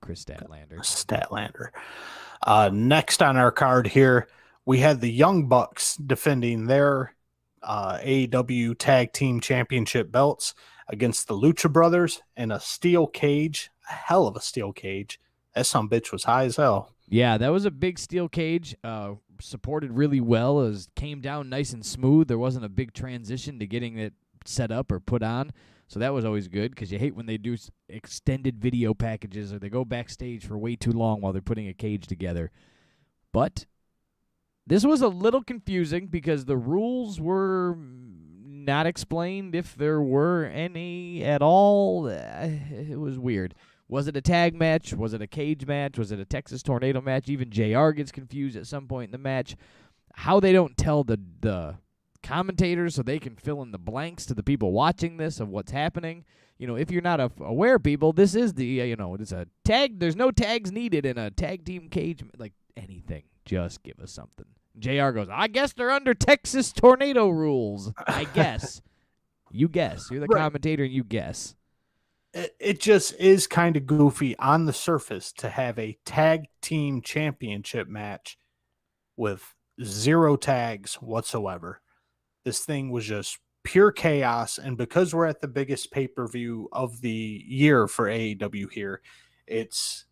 Chris Statlander. Next on our card here, we had the Young Bucks defending their AEW Tag Team Championship belts against the Lucha Brothers in a steel cage, a hell of a steel cage. That sumbitch was high as hell. Yeah, that was a big steel cage, supported really well. It came down nice and smooth. There wasn't a big transition to getting it set up or put on, so that was always good because you hate when they do extended video packages or they go backstage for way too long while they're putting a cage together. But this was a little confusing because the rules were not explained, if there were any at all. It was weird. Was it a tag match? Was it a cage match? Was it a Texas Tornado match? Even JR gets confused at some point in the match. How they don't tell the commentators so they can fill in the blanks to the people watching this of what's happening. You know, if you're not aware, people, this is it's a tag. There's no tags needed in a tag team cage. Like anything, just give us something. JR goes, I guess they're under Texas Tornado rules. I guess. You guess. You're the commentator and you guess. It just is kind of goofy on the surface to have a tag team championship match with 0 tags whatsoever. This thing was just pure chaos. And because we're at the biggest pay-per-view of the year for AEW here, it's,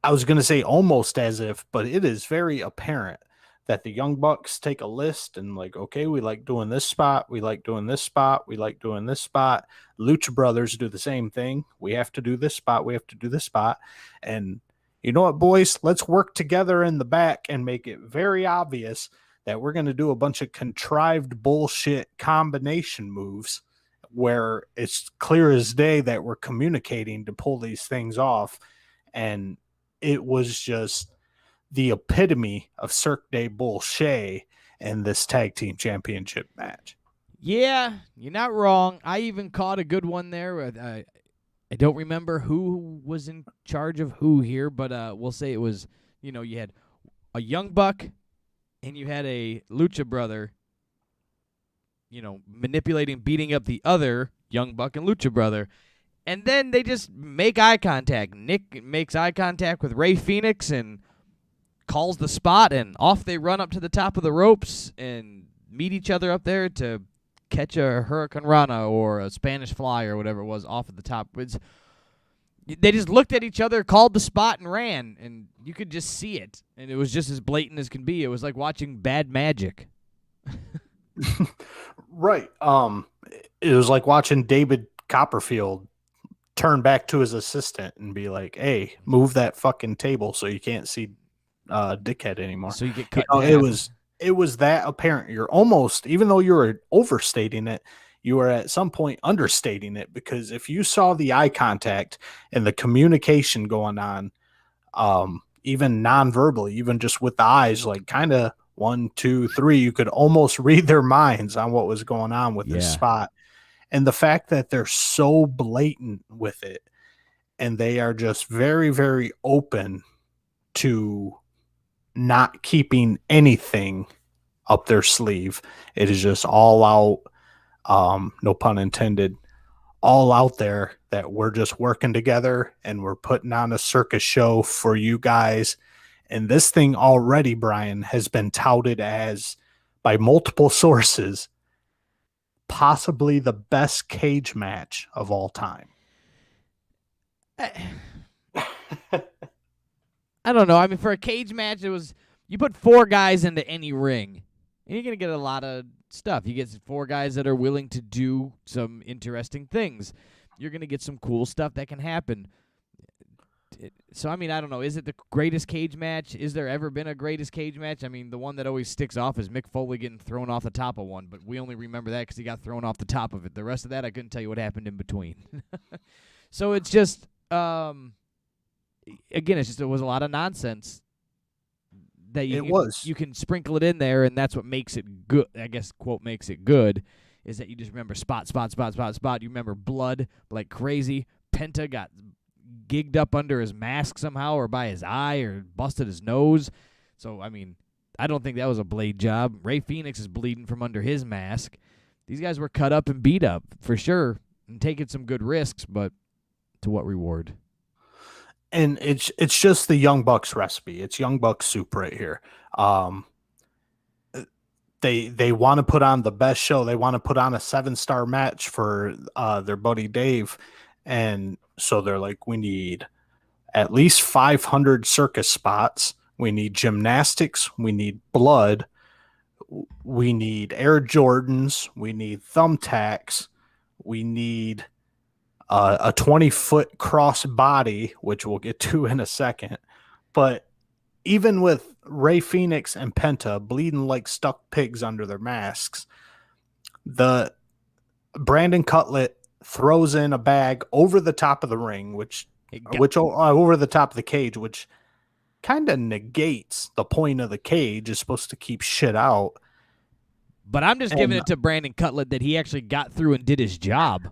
I was going to say almost as if, but it is very apparent that the Young Bucks take a list and like, okay, we like doing this spot. We like doing this spot. We like doing this spot. Lucha Brothers do the same thing. We have to do this spot. We have to do this spot. And you know what, boys? Let's work together in the back and make it very obvious that we're going to do a bunch of contrived bullshit combination moves where it's clear as day that we're communicating to pull these things off. And it was just the epitome of Cirque de Bullshit in this tag team championship match. Yeah, you're not wrong. I even caught a good one there. I don't remember who was in charge of who here, but we'll say it was, you had a Young Buck and you had a Lucha Brother, manipulating, beating up the other Young Buck and Lucha Brother. And then they just make eye contact. Nick makes eye contact with Rey Fenix and calls the spot, and off they run up to the top of the ropes and meet each other up there to catch a Hurricane Rana or a Spanish Fly or whatever it was off at the top. They just looked at each other, called the spot, and ran, and you could just see it. And it was just as blatant as can be. It was like watching bad magic. Right. It was like watching David Copperfield turn back to his assistant and be like, hey, move that fucking table so you can't see dickhead anymore. So you get cut. It was that apparent. You're almost, even though you were overstating it, you were at some point understating it, because if you saw the eye contact and the communication going on, even non-verbally, even just with the eyes, like kind of 1, 2, 3, you could almost read their minds on what was going on with this spot. And the fact that they're so blatant with it and they are just very, very open to not keeping anything up their sleeve. It is just all out, no pun intended, all out there that we're just working together and we're putting on a circus show for you guys. And this thing already, Brian, has been touted as, by multiple sources, possibly the best cage match of all time. I don't know. I mean, for a cage match, you put 4 guys into any ring, and you're going to get a lot of stuff. You get 4 guys that are willing to do some interesting things. You're going to get some cool stuff that can happen. So, I mean, I don't know. Is it the greatest cage match? Is there ever been a greatest cage match? I mean, the one that always sticks off is Mick Foley getting thrown off the top of one, but we only remember that because he got thrown off the top of it. The rest of that, I couldn't tell you what happened in between. So it's just, again, it was a lot of nonsense. That you can sprinkle it in there, and that's what makes it good. I guess, quote, makes it good, is that you just remember spot. You remember blood like crazy. Penta got gigged up under his mask somehow or by his eye or busted his nose. So, I mean, I don't think that was a blade job. Ray Phoenix is bleeding from under his mask. These guys were cut up and beat up for sure and taking some good risks, but to what reward? And it's just the Young Bucks recipe. It's Young Bucks soup right here. They want to put on the best show. They want to put on a 7-star match for their buddy Dave. And so they're like, we need at least 500 circus spots. We need gymnastics. We need blood. We need Air Jordans. We need thumbtacks. We need a 20-foot cross body, which we'll get to in a second. But even with Ray Phoenix and Penta bleeding like stuck pigs under their masks, the Brandon Cutlet throws in a bag over the top of the ring, which over the top of the cage, which kind of negates the point of the cage. Is supposed to keep shit out. But I'm just giving it to Brandon Cutlet that he actually got through and did his job.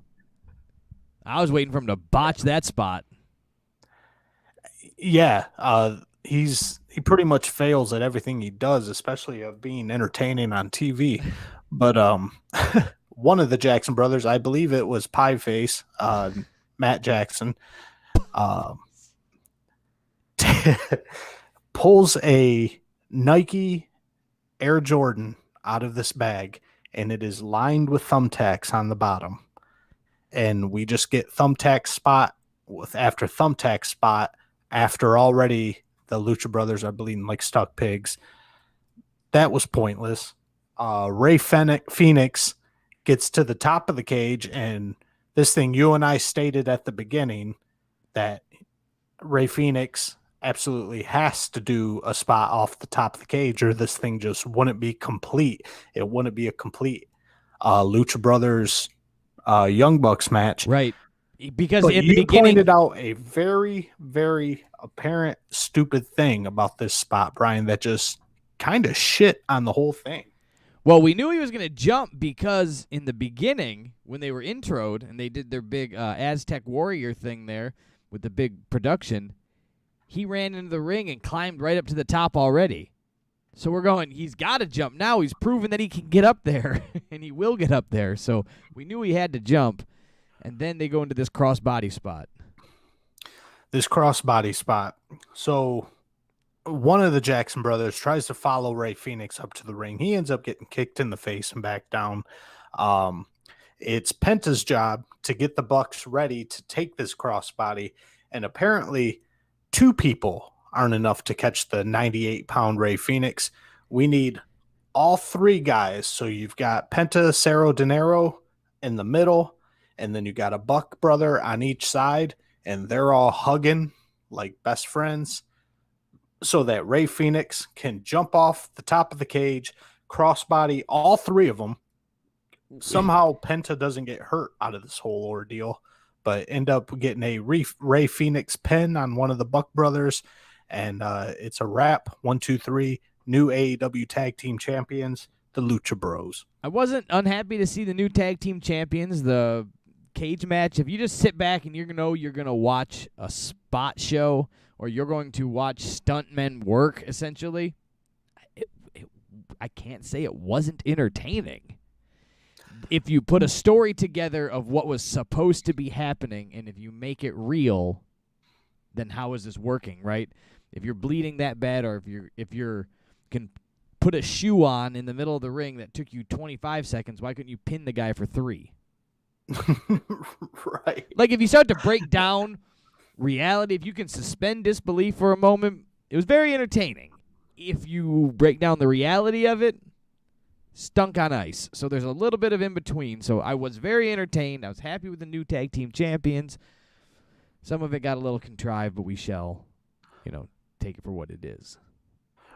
I was waiting for him to botch that spot. Yeah, he pretty much fails at everything he does, especially of being entertaining on TV. But one of the Jackson brothers, I believe it was Pieface, Matt Jackson, pulls a Nike Air Jordan out of this bag, and it is lined with thumbtacks on the bottom. And we just get thumbtack spot after thumbtack spot after already the Lucha Brothers are bleeding like stuck pigs. That was pointless. Ray Phoenix gets to the top of the cage, and this thing you and I stated at the beginning that Ray Phoenix absolutely has to do a spot off the top of the cage, or this thing just wouldn't be complete. It wouldn't be a complete Lucha Brothers Young Bucks match. Right. Because in the beginning, pointed out a very, very apparent stupid thing about this spot, Brian, that just kind of shit on the whole thing. Well, we knew he was going to jump because in the beginning, when they were introed and they did their big Aztec Warrior thing there with the big production, he ran into the ring and climbed right up to the top already. So we're going, he's got to jump now. He's proven that he can get up there, and he will get up there. So we knew he had to jump, and then they go into this crossbody spot. So one of the Jackson brothers tries to follow Ray Phoenix up to the ring. He ends up getting kicked in the face and back down. It's Penta's job to get the Bucks ready to take this crossbody, and apparently 2 people aren't enough to catch the 98-pound Ray Phoenix. We need all 3 guys. So you've got Penta, Cerro De Niro in the middle, and then you got a Buck brother on each side, and they're all hugging like best friends so that Ray Phoenix can jump off the top of the cage, crossbody all 3 of them. Somehow Penta doesn't get hurt out of this whole ordeal, but end up getting a Ray Phoenix pin on one of the Buck brothers. And it's a wrap. 1, 2, 3. New AEW Tag Team Champions, the Lucha Bros. I wasn't unhappy to see the new Tag Team Champions, the cage match. If you just sit back and you're going to watch a spot show or you're going to watch stuntmen work, essentially, I can't say it wasn't entertaining. If you put a story together of what was supposed to be happening and if you make it real, then how is this working, right? If you're bleeding that bad, or if you can put a shoe on in the middle of the ring that took you 25 seconds, why couldn't you pin the guy for 3? Right. Like, if you start to break down reality, if you can suspend disbelief for a moment, it was very entertaining. If you break down the reality of it, stunk on ice. So there's a little bit of in between. So I was very entertained. I was happy with the new tag team champions. Some of it got a little contrived, but we shall, take it for what it is.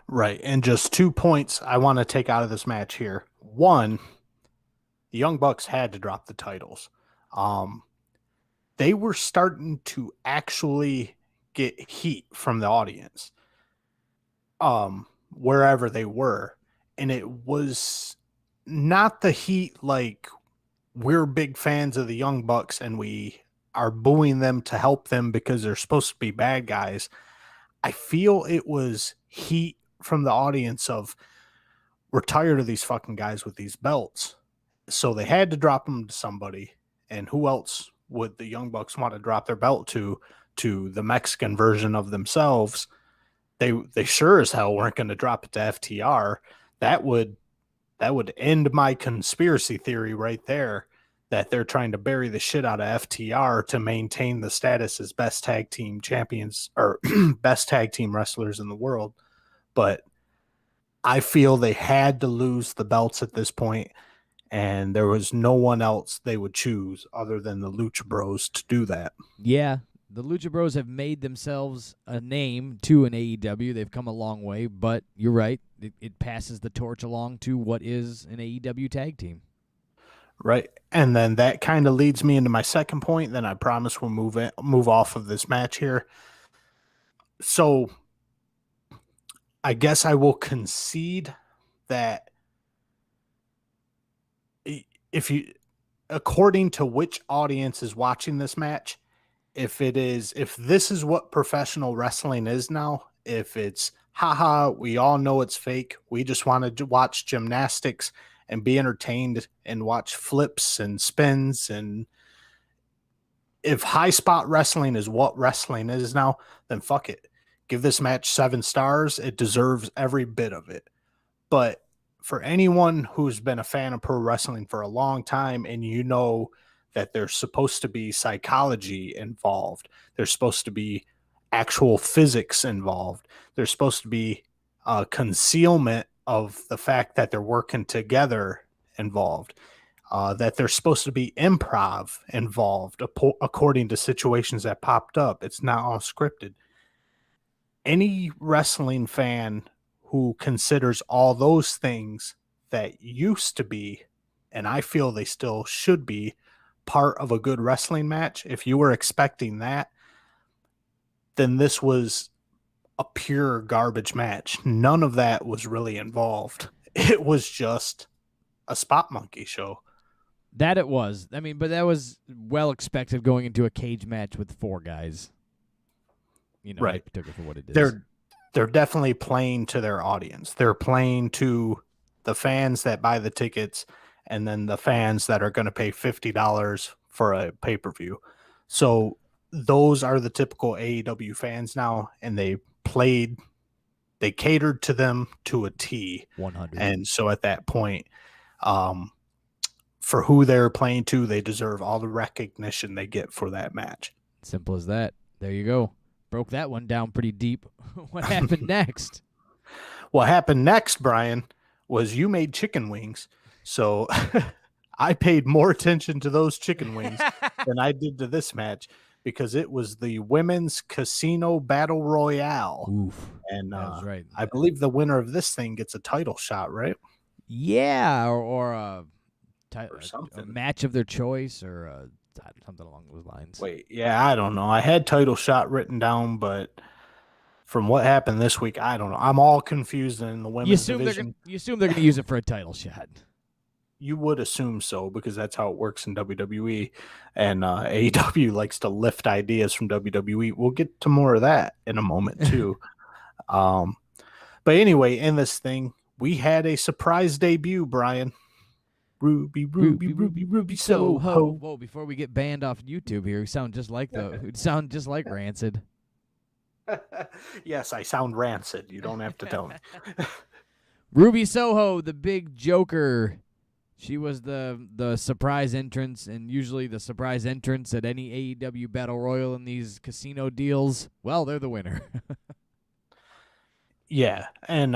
Right. And just 2 points I want to take out of this match here. One, the Young Bucks had to drop the titles. They were starting to actually get heat from the audience, wherever they were. And it was not the heat like we're big fans of the Young Bucks and we are booing them to help them because they're supposed to be bad guys. I feel it was heat from the audience of, we're tired of these fucking guys with these belts. So they had to drop them to somebody. And who else would the Young Bucks want to drop their belt to the Mexican version of themselves? They sure as hell weren't going to drop it to FTR. That would end my conspiracy theory right there, that they're trying to bury the shit out of FTR to maintain the status as best tag team champions or best tag team wrestlers in the world. But I feel they had to lose the belts at this point, and there was no one else they would choose other than the Lucha Bros to do that. Yeah, the Lucha Bros have made themselves a name to an AEW. They've come a long way, but you're right. It passes the torch along to what is an AEW tag team. Right. And then that kind of leads me into my second point. Then I promise we'll move off of this match here. So I guess I will concede that according to which audience is watching this match, if this is what professional wrestling is now, if it's, haha, we all know it's fake, we just want to watch gymnastics and be entertained and watch flips and spins, and if high spot wrestling is what wrestling is now, then fuck it. Give this match 7 stars. It deserves every bit of it. But for anyone who's been a fan of pro wrestling for a long time, and you know that there's supposed to be psychology involved, there's supposed to be actual physics involved, there's supposed to be concealment of the fact that they're working together involved, that there's supposed to be improv involved according to situations that popped up. It's not all scripted. Any wrestling fan who considers all those things that used to be, and I feel they still should be, part of a good wrestling match, if you were expecting that, then this was a pure garbage match. None of that was really involved. It was just a spot monkey show. That it was. I mean, but that was well expected going into a cage match with 4 guys. Right. I took it for what it is. They're definitely playing to their audience. They're playing to the fans that buy the tickets, and then the fans that are going to pay $50 for a pay-per-view. So those are the typical AEW fans now, and they catered to them to a T. 100. And so at that point, for who they're playing to, they deserve all the recognition they get for that match. Simple as that. There you go. Broke that one down pretty deep. What happened next? What happened next, Brian, was you made chicken wings. So I paid more attention to those chicken wings than I did to this match, because it was the women's casino battle royale. Oof. And That's right. I believe the winner of this thing gets a title shot, right? Yeah, or a something. a match of their choice, or something along those lines. Wait, yeah, I don't know. I had title shot written down, but from what happened this week, I don't know. I'm all confused in the women's division. You assume they're going to use it for a title shot. You would assume so, because that's how it works in WWE, and AEW likes to lift ideas from WWE. We'll get to more of that in a moment too. But anyway, in this thing, we had a surprise debut, Brian. Ruby Soho. Whoa! Before we get banned off YouTube here, we sound just like Rancid. Yes, I sound rancid. You don't have to tell me. Ruby Soho, the big joker. She was the surprise entrance, and usually the surprise entrance at any AEW Battle Royal in these casino deals, well, they're the winner. Yeah, and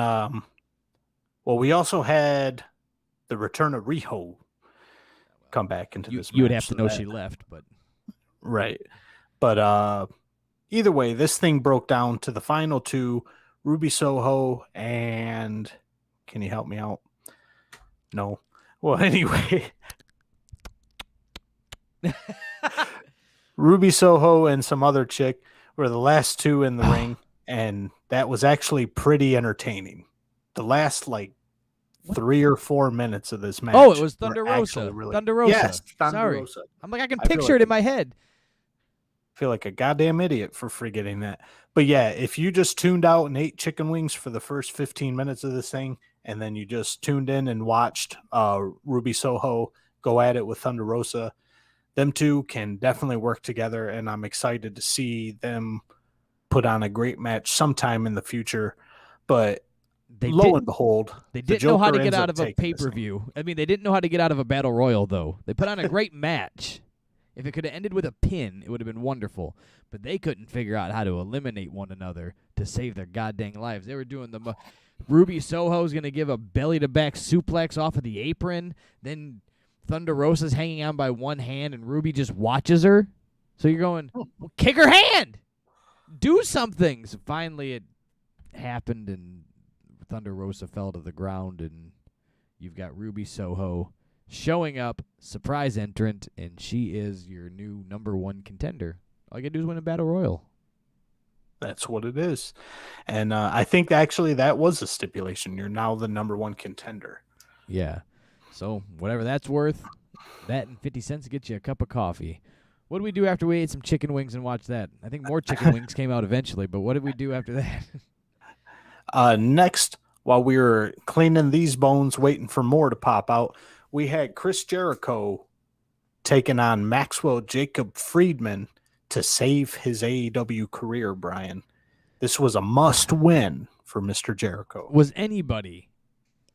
we also had the return of Riho come back into this match. You would have to know she left, but right. But either way, this thing broke down to the final two, Ruby Soho and can you help me out? No. Well, anyway, Ruby Soho and some other chick were the last two in the ring, and that was actually pretty entertaining. The last 3 or 4 minutes of this match. Oh, it was were Thunder actually Rosa. really, Thunder Rosa. Yes, Thunder Sorry. Rosa. I'm like, I can I feel picture like it in my head. I feel like a goddamn idiot for forgetting that. But yeah, if you just tuned out and ate chicken wings for the first 15 minutes of this thing, and then you just tuned in and watched Ruby Soho go at it with Thunder Rosa, them two can definitely work together, and I'm excited to see them put on a great match sometime in the future. But lo and behold, they didn't know how to get out of a pay-per-view. I mean, they didn't know how to get out of a battle royal, though. They put on a great match. If it could have ended with a pin, it would have been wonderful. But they couldn't figure out how to eliminate one another to save their goddamn lives. They were doing the Ruby Soho's going to give a belly-to-back suplex off of the apron. Then Thunder Rosa's hanging on by one hand, and Ruby just watches her. So you're going, well, kick her hand! Do something! So finally it happened, and Thunder Rosa fell to the ground, and you've got Ruby Soho showing up, surprise entrant, and she is your new number one contender. All you got to do is win a battle royal. That's what it is. And I think actually that was a stipulation. You're now the number one contender. Yeah. So whatever that's worth, that and 50 cents get you a cup of coffee. What did we do after we ate some chicken wings and watched that? I think more chicken wings came out eventually, but what did we do after that? Next, while we were cleaning these bones, waiting for more to pop out, we had Chris Jericho taking on Maxwell Jacob Friedman to save his AEW career, Brian. This was a must-win for Mr. Jericho. Was anybody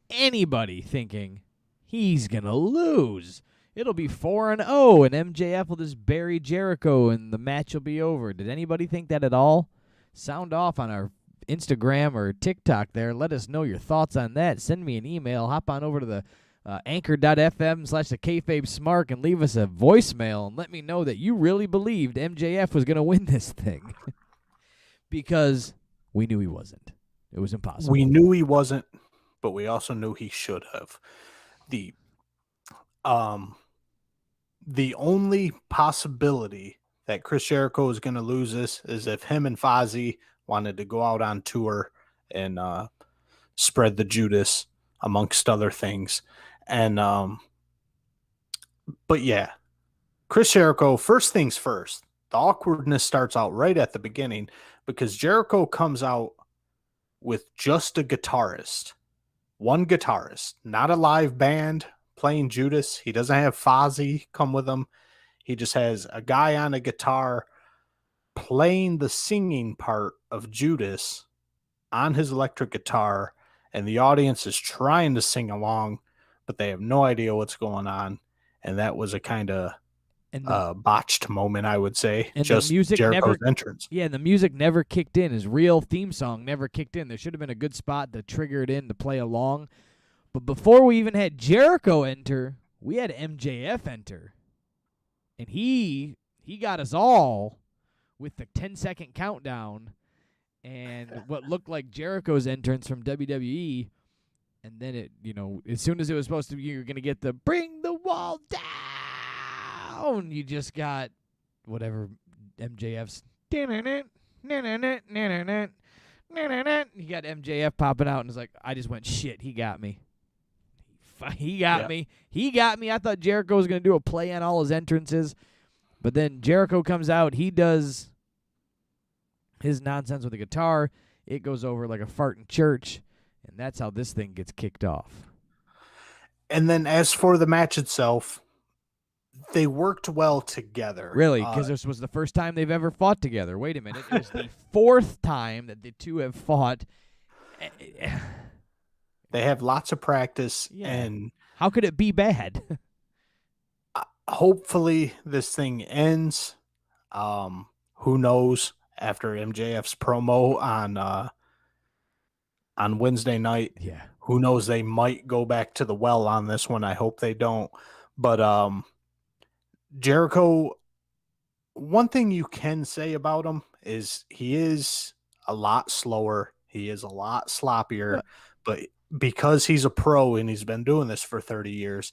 thinking he's going to lose? It'll be 4-0, and MJF will just bury Jericho, and the match will be over. Did anybody think that at all? Sound off on our Instagram or TikTok there. Let us know your thoughts on that. Send me an email. Hop on over to the anchor.fm/thekayfabesmark and leave us a voicemail and let me know that you really believed MJF was going to win this thing. Because we knew he wasn't. It was impossible. We knew he wasn't, but we also knew he should have. The only possibility that Chris Jericho is going to lose this is if him and Fozzy wanted to go out on tour and spread the Judas amongst other things. And but yeah, Chris Jericho, first things first, the awkwardness starts out right at the beginning because Jericho comes out with just a guitarist, one guitarist, not a live band playing Judas. He doesn't have Fozzy come with him. He just has a guy on a guitar playing the singing part of Judas on his electric guitar, and the audience is trying to sing along, but they have no idea what's going on. And that was a kind of botched moment, I would say. And just the music Jericho's entrance. Yeah, and the music never kicked in. His real theme song never kicked in. There should have been a good spot to trigger it in to play along. But before we even had Jericho enter, we had MJF enter. And he got us all with the 10-second countdown and what looked like Jericho's entrance from WWE. And then it, as soon as it was supposed to be, you're going to get the bring the wall down. You just got whatever MJF's. You got MJF popping out and it's like, I just went, shit, he got me. He got me. He got me. I thought Jericho was going to do a play on all his entrances. But then Jericho comes out. He does his nonsense with the guitar. It goes over like a fart in church. And that's how this thing gets kicked off. And then as for the match itself, they worked well together. Really? Because this was the first time they've ever fought together. Wait a minute. It was the fourth time that the two have fought. They have lots of practice. Yeah. And how could it be bad? Hopefully this thing ends. Who knows? After MJF's promo on Wednesday night. Yeah. Who knows? They might go back to the well on this one. I hope they don't. But Jericho one thing you can say about him is he is a lot slower. He is a lot sloppier, but because he's a pro and he's been doing this for 30 years,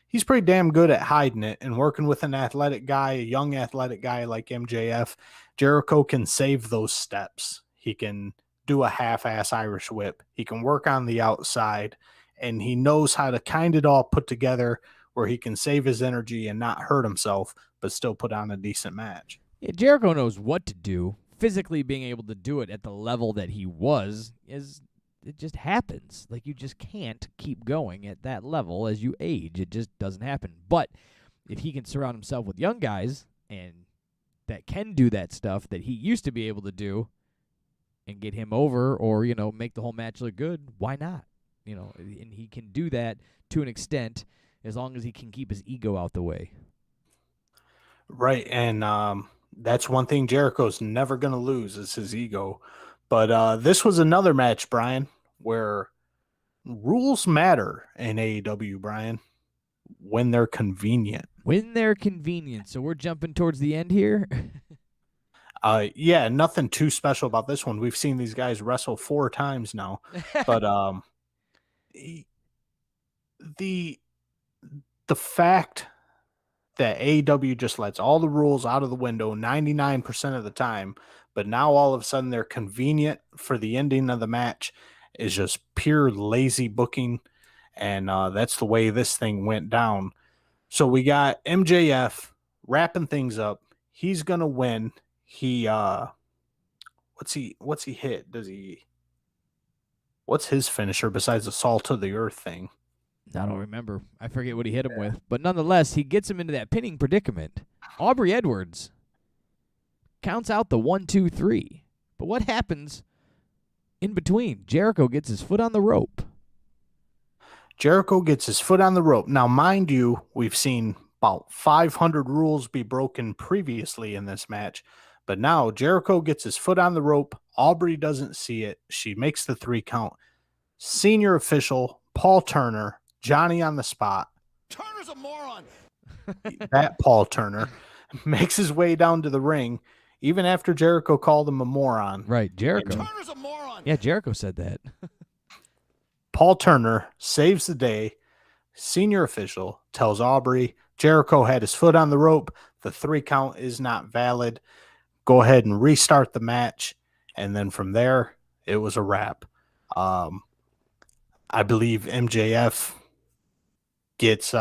he's pretty damn good at hiding it and working with an athletic guy, a young athletic guy like MJF. Jericho can save those steps. He can do a half-ass Irish whip. He can work on the outside, and he knows how to kind it all put together where he can save his energy and not hurt himself, but still put on a decent match. Yeah, Jericho knows what to do. Physically being able to do it at the level that he was it just happens. Like, you just can't keep going at that level as you age. It just doesn't happen. But if he can surround himself with young guys and that can do that stuff that he used to be able to do and get him over or, make the whole match look good, why not? And he can do that to an extent as long as he can keep his ego out the way. Right, and that's one thing Jericho's never going to lose is his ego. But this was another match, Brian, where rules matter in AEW, Brian, when they're convenient. When they're convenient. So we're jumping towards the end here. Yeah, nothing too special about this one. We've seen these guys wrestle 4 times now. But the fact that AEW just lets all the rules out of the window 99% of the time, but now all of a sudden they're convenient for the ending of the match is just pure lazy booking, and that's the way this thing went down. So we got MJF wrapping things up. He's gonna win. He what's he hit? What's his finisher besides the salt to the earth thing? I don't remember. I forget what he hit him with. But nonetheless, he gets him into that pinning predicament. Aubrey Edwards counts out the 1, 2, 3. But what happens in between? Jericho gets his foot on the rope. Jericho gets his foot on the rope. Now, mind you, we've seen about 500 rules be broken previously in this match. But now Jericho gets his foot on the rope. Aubrey doesn't see it. She makes the 3 count. Senior official Paul Turner, Johnny on the spot. Turner's a moron. That Paul Turner makes his way down to the ring, even after Jericho called him a moron. Right, Jericho. Turner's a moron. Yeah, Jericho said that. Paul Turner saves the day. Senior official tells Aubrey Jericho had his foot on the rope. The 3 count is not valid. Go ahead and restart the match. And then from there, it was a wrap. I believe MJF gets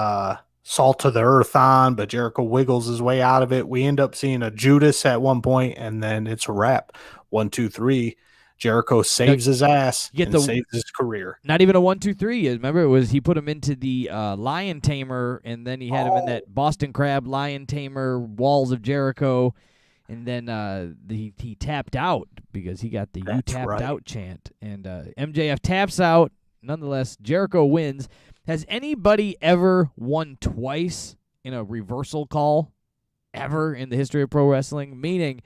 salt to the earth on, but Jericho wiggles his way out of it. We end up seeing a Judas at one point, and then it's a wrap. 1, 2, 3. Jericho saves his ass and saves his career. Not even a 1, 2, 3. Remember, he put him into the lion tamer, and then he had him in that Boston Crab lion tamer walls of Jericho, and then he tapped out because he got the "you tapped out" chant, and MJF taps out. Nonetheless, Jericho wins. Has anybody ever won twice in a reversal call ever in the history of pro wrestling? Meaning,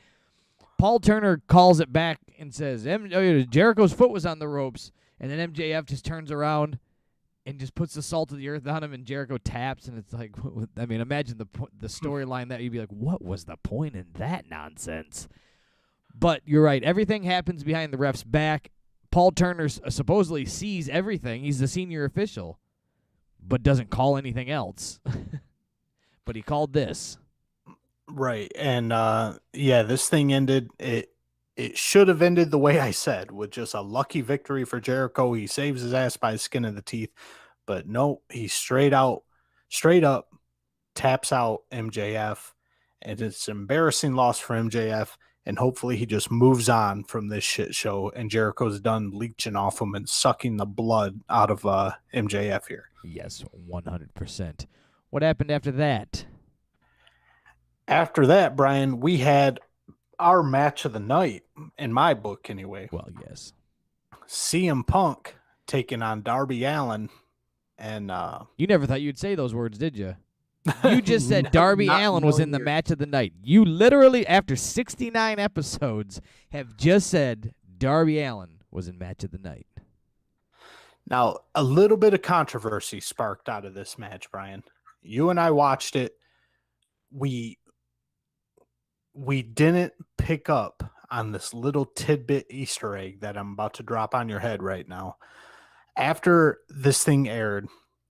Paul Turner calls it back and says, Jericho's foot was on the ropes, and then MJF just turns around and just puts the salt of the earth on him, and Jericho taps, and it's like, I mean, imagine the storyline that you'd be like, what was the point in that nonsense? But you're right. Everything happens behind the ref's back. Paul Turner supposedly sees everything. He's the senior official, but doesn't call anything else. But he called this. Right. And this thing ended. It should have ended the way I said, with just a lucky victory for Jericho. He saves his ass by the skin of the teeth. But no, he straight up taps out MJF. And it's an embarrassing loss for MJF. And hopefully he just moves on from this shit show, and Jericho's done leeching off him and sucking the blood out of MJF here. Yes, 100%. What happened after that? After that, Brian, we had our match of the night, in my book anyway. Well, yes. CM Punk taking on Darby Allin. And you never thought you'd say those words, did you? You just said Darby Allin was in the match of the night. You literally, after 69 episodes, have just said Darby Allin was in match of the night. Now, a little bit of controversy sparked out of this match, Brian. You and I watched it. We we didn't pick up on this little tidbit Easter egg that I'm about to drop on your head right now. After this thing aired,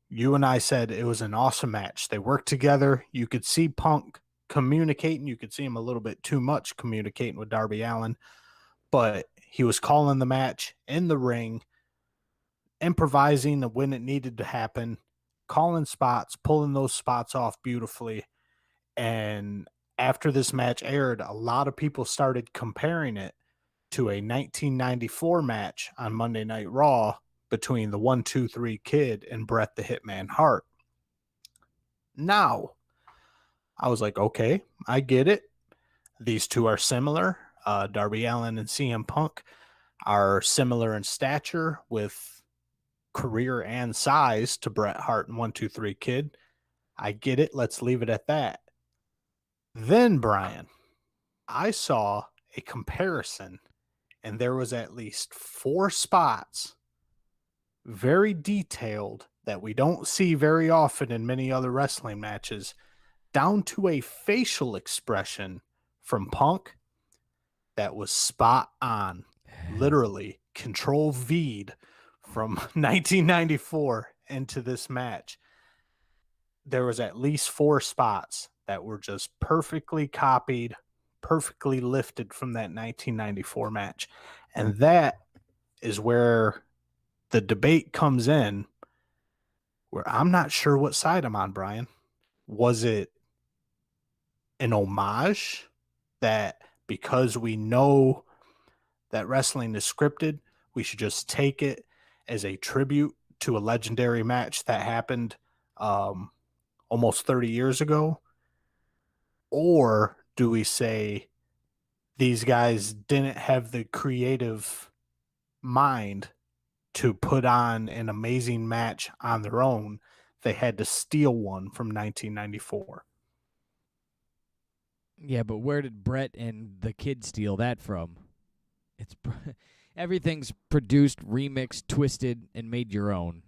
you and I said it was an awesome match. They worked together. You could see Punk communicating. You could see him a little bit too much communicating with Darby Allin, but he was calling the match in the ring, improvising when it needed to happen, calling spots, pulling those spots off beautifully. And after this match aired, a lot of people started comparing it to a 1994 match on Monday Night Raw between the 1-2-3 Kid and Bret the Hitman Hart. Now, I was like, okay, I get it. These two are similar. Darby Allin and CM Punk are similar in stature with career and size to Bret Hart and 1-2-3 Kid. I get it. Let's leave it at that. Then, Brian, I saw a comparison, and there was at least 4 spots, very detailed, that we don't see very often in many other wrestling matches, down to a facial expression from Punk that was spot on. Literally, Control V'd from 1994 into this match. There was at least 4 spots that were just perfectly copied, perfectly lifted from that 1994 match. And that is where the debate comes in, where I'm not sure what side I'm on, Brian. Was it an homage that because we know that wrestling is scripted, we should just take it as a tribute to a legendary match that happened almost 30 years ago? Or do we say these guys didn't have the creative mind to put on an amazing match on their own? They had to steal one from 1994. Yeah, but where did Bret and the Kid steal that from? It's everything's produced, remixed, twisted, and made your own.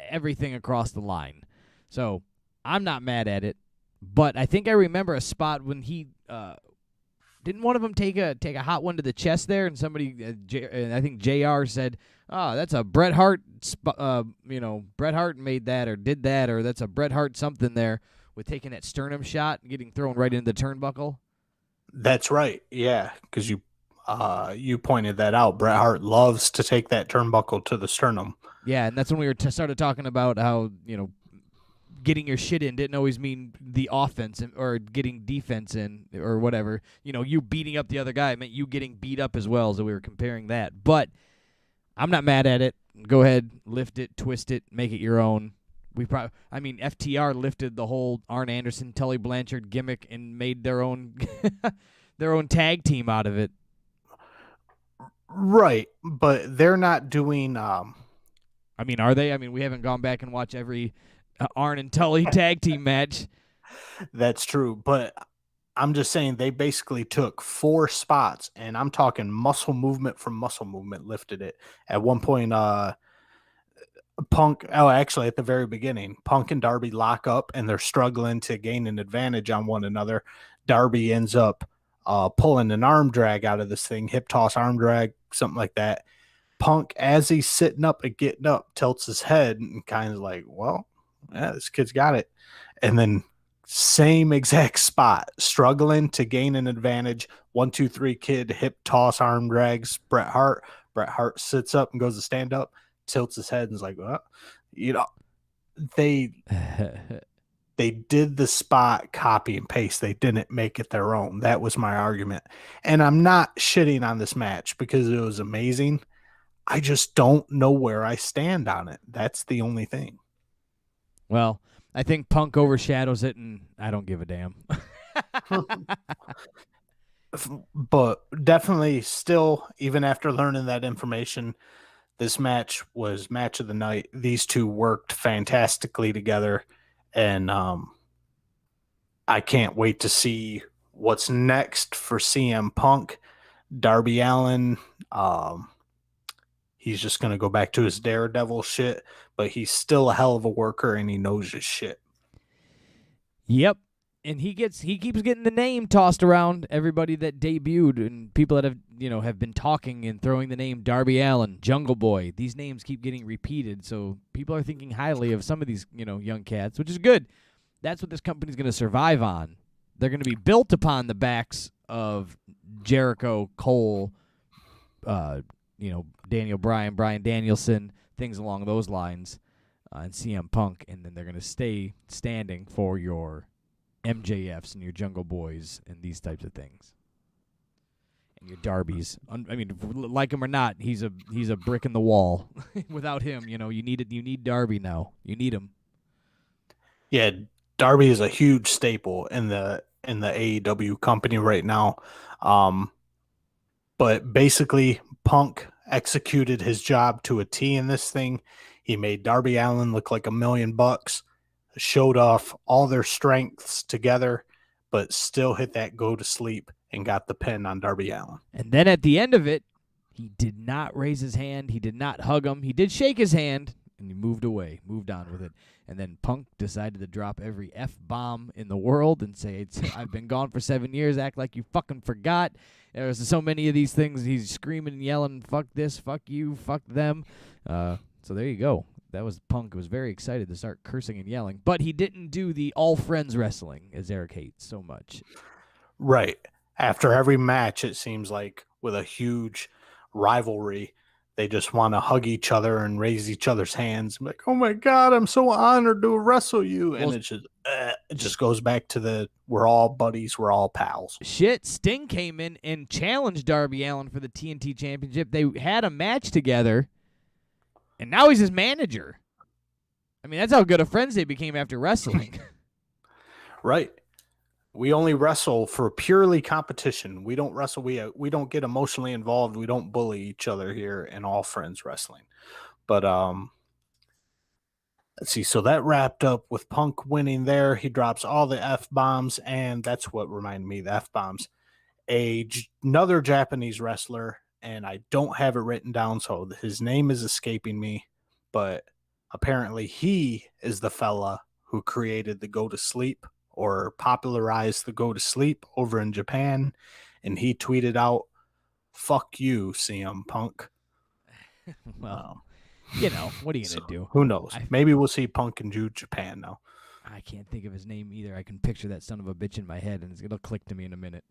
Everything across the line. So I'm not mad at it, but I think I remember a spot when he didn't one of them take a hot one to the chest there, and somebody I think JR said, "Oh, that's a Bret Hart, Bret Hart made that or did that, or that's a Bret Hart something there with taking that sternum shot and getting thrown right into the turnbuckle." That's right. Yeah, because you pointed that out. Bret Hart loves to take that turnbuckle to the sternum. Yeah, and that's when we were started talking about how getting your shit in didn't always mean the offense or getting defense in or whatever. You beating up the other guy meant you getting beat up as well, so we were comparing that. But I'm not mad at it. Go ahead, lift it, twist it, make it your own. FTR lifted the whole Arn Anderson, Tully Blanchard gimmick and made their own their own tag team out of it. Right, but they're not doing are they? We haven't gone back and watched every Arn and Tully tag team match. That's true, but I'm just saying they basically took 4 spots, and I'm talking muscle movement from muscle movement, lifted it. At one point, actually at the very beginning, Punk and Darby lock up, and they're struggling to gain an advantage on one another. Darby ends up pulling an arm drag out of this thing, hip toss arm drag, something like that. Punk, as he's sitting up and getting up, tilts his head and kind of like, well, yeah, this kid's got it. And then same exact spot, struggling to gain an advantage. 1-2-3 Kid, hip toss, arm drags Bret Hart. Bret Hart sits up and goes to stand up, tilts his head and is like, well, they did the spot copy and paste. They didn't make it their own. That was my argument. And I'm not shitting on this match because it was amazing. I just don't know where I stand on it. That's the only thing. Well, I think Punk overshadows it, and I don't give a damn. But definitely still, even after learning that information, this match was match of the night. These two worked fantastically together, and I can't wait to see what's next for CM Punk. Darby Allin, he's just going to go back to his Daredevil shit, but he's still a hell of a worker, and he knows his shit. Yep. And he keeps getting the name tossed around. Everybody that debuted and people that have been talking and throwing the name Darby Allin, Jungle Boy. These names keep getting repeated, so people are thinking highly of some of these young cats, which is good. That's what this company's going to survive on. They're going to be built upon the backs of Jericho, Cole, Daniel Bryan, Bryan Danielson, things along those lines, and CM Punk, and then they're going to stay standing for your MJFs and your Jungle Boys and these types of things, and your Darbys. Like him or not, he's a brick in the wall. Without him, you need Darby now. You need him. Yeah, Darby is a huge staple in the AEW company right now. But basically, Punk executed his job to a T in this thing. He made Darby Allin look like $1 million. Showed off all their strengths together, but still hit that go to sleep and got the pin on Darby Allin. And then at the end of it, he did not raise his hand. He did not hug him. He did shake his hand, and he moved on with it. And then Punk decided to drop every F-bomb in the world and say, I've been gone for 7 years, act like you fucking forgot. There's so many of these things. He's screaming and yelling, fuck this, fuck you, fuck them. So there you go. That was Punk. Was very excited to start cursing and yelling. But he didn't do the all friends wrestling, as Eric hates so much. Right. After every match, it seems like with a huge rivalry, they just want to hug each other and raise each other's hands. Like, oh my God, I'm so honored to wrestle you. And it just goes back to we're all buddies, we're all pals. Shit, Sting came in and challenged Darby Allin for the TNT Championship. They had a match together. And now he's his manager. I mean, that's how good of friends they became after wrestling. Right. We only wrestle for purely competition. We don't wrestle. We don't get emotionally involved. We don't bully each other here in All Friends Wrestling. But let's see. So that wrapped up with Punk winning there. He drops all the F-bombs, and that's what reminded me of the F-bombs. Another Japanese wrestler, and I don't have it written down, so his name is escaping me, but apparently he is the fella who created the go to sleep or popularized the go to sleep over in Japan, and he tweeted out, "Fuck you, CM Punk." Well, what are you going to do? Who knows? Maybe we'll see Punk in Japan now. I can't think of his name either. I can picture that son of a bitch in my head, and it'll click to me in a minute.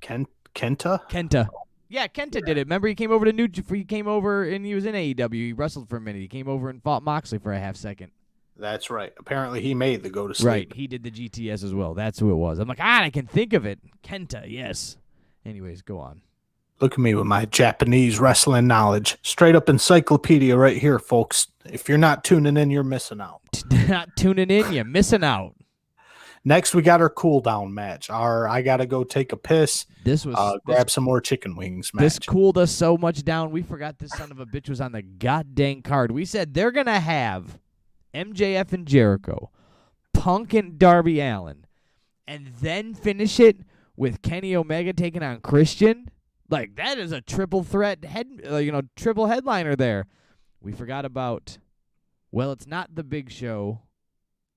Kenta? Kenta. Yeah, Kenta did it. Remember, he came over he came over and he was in AEW. He wrestled for a minute. He came over and fought Moxley for a half second. That's right. Apparently, he made the go to sleep. Right. He did the GTS as well. That's who it was. I'm like, I can think of it. Kenta, yes. Anyways, go on. Look at me with my Japanese wrestling knowledge. Straight up encyclopedia right here, folks. If you're not tuning in, you're missing out. Not tuning in, you're missing out. Next, we got our cool down match. I got to go take a piss. This was grab some more chicken wings match. This cooled us so much down. We forgot this son of a bitch was on the goddamn card. We said they're going to have MJF and Jericho, Punk and Darby Allin, and then finish it with Kenny Omega taking on Christian. Like, that is a triple threat triple headliner there. We forgot about, it's not the Big Show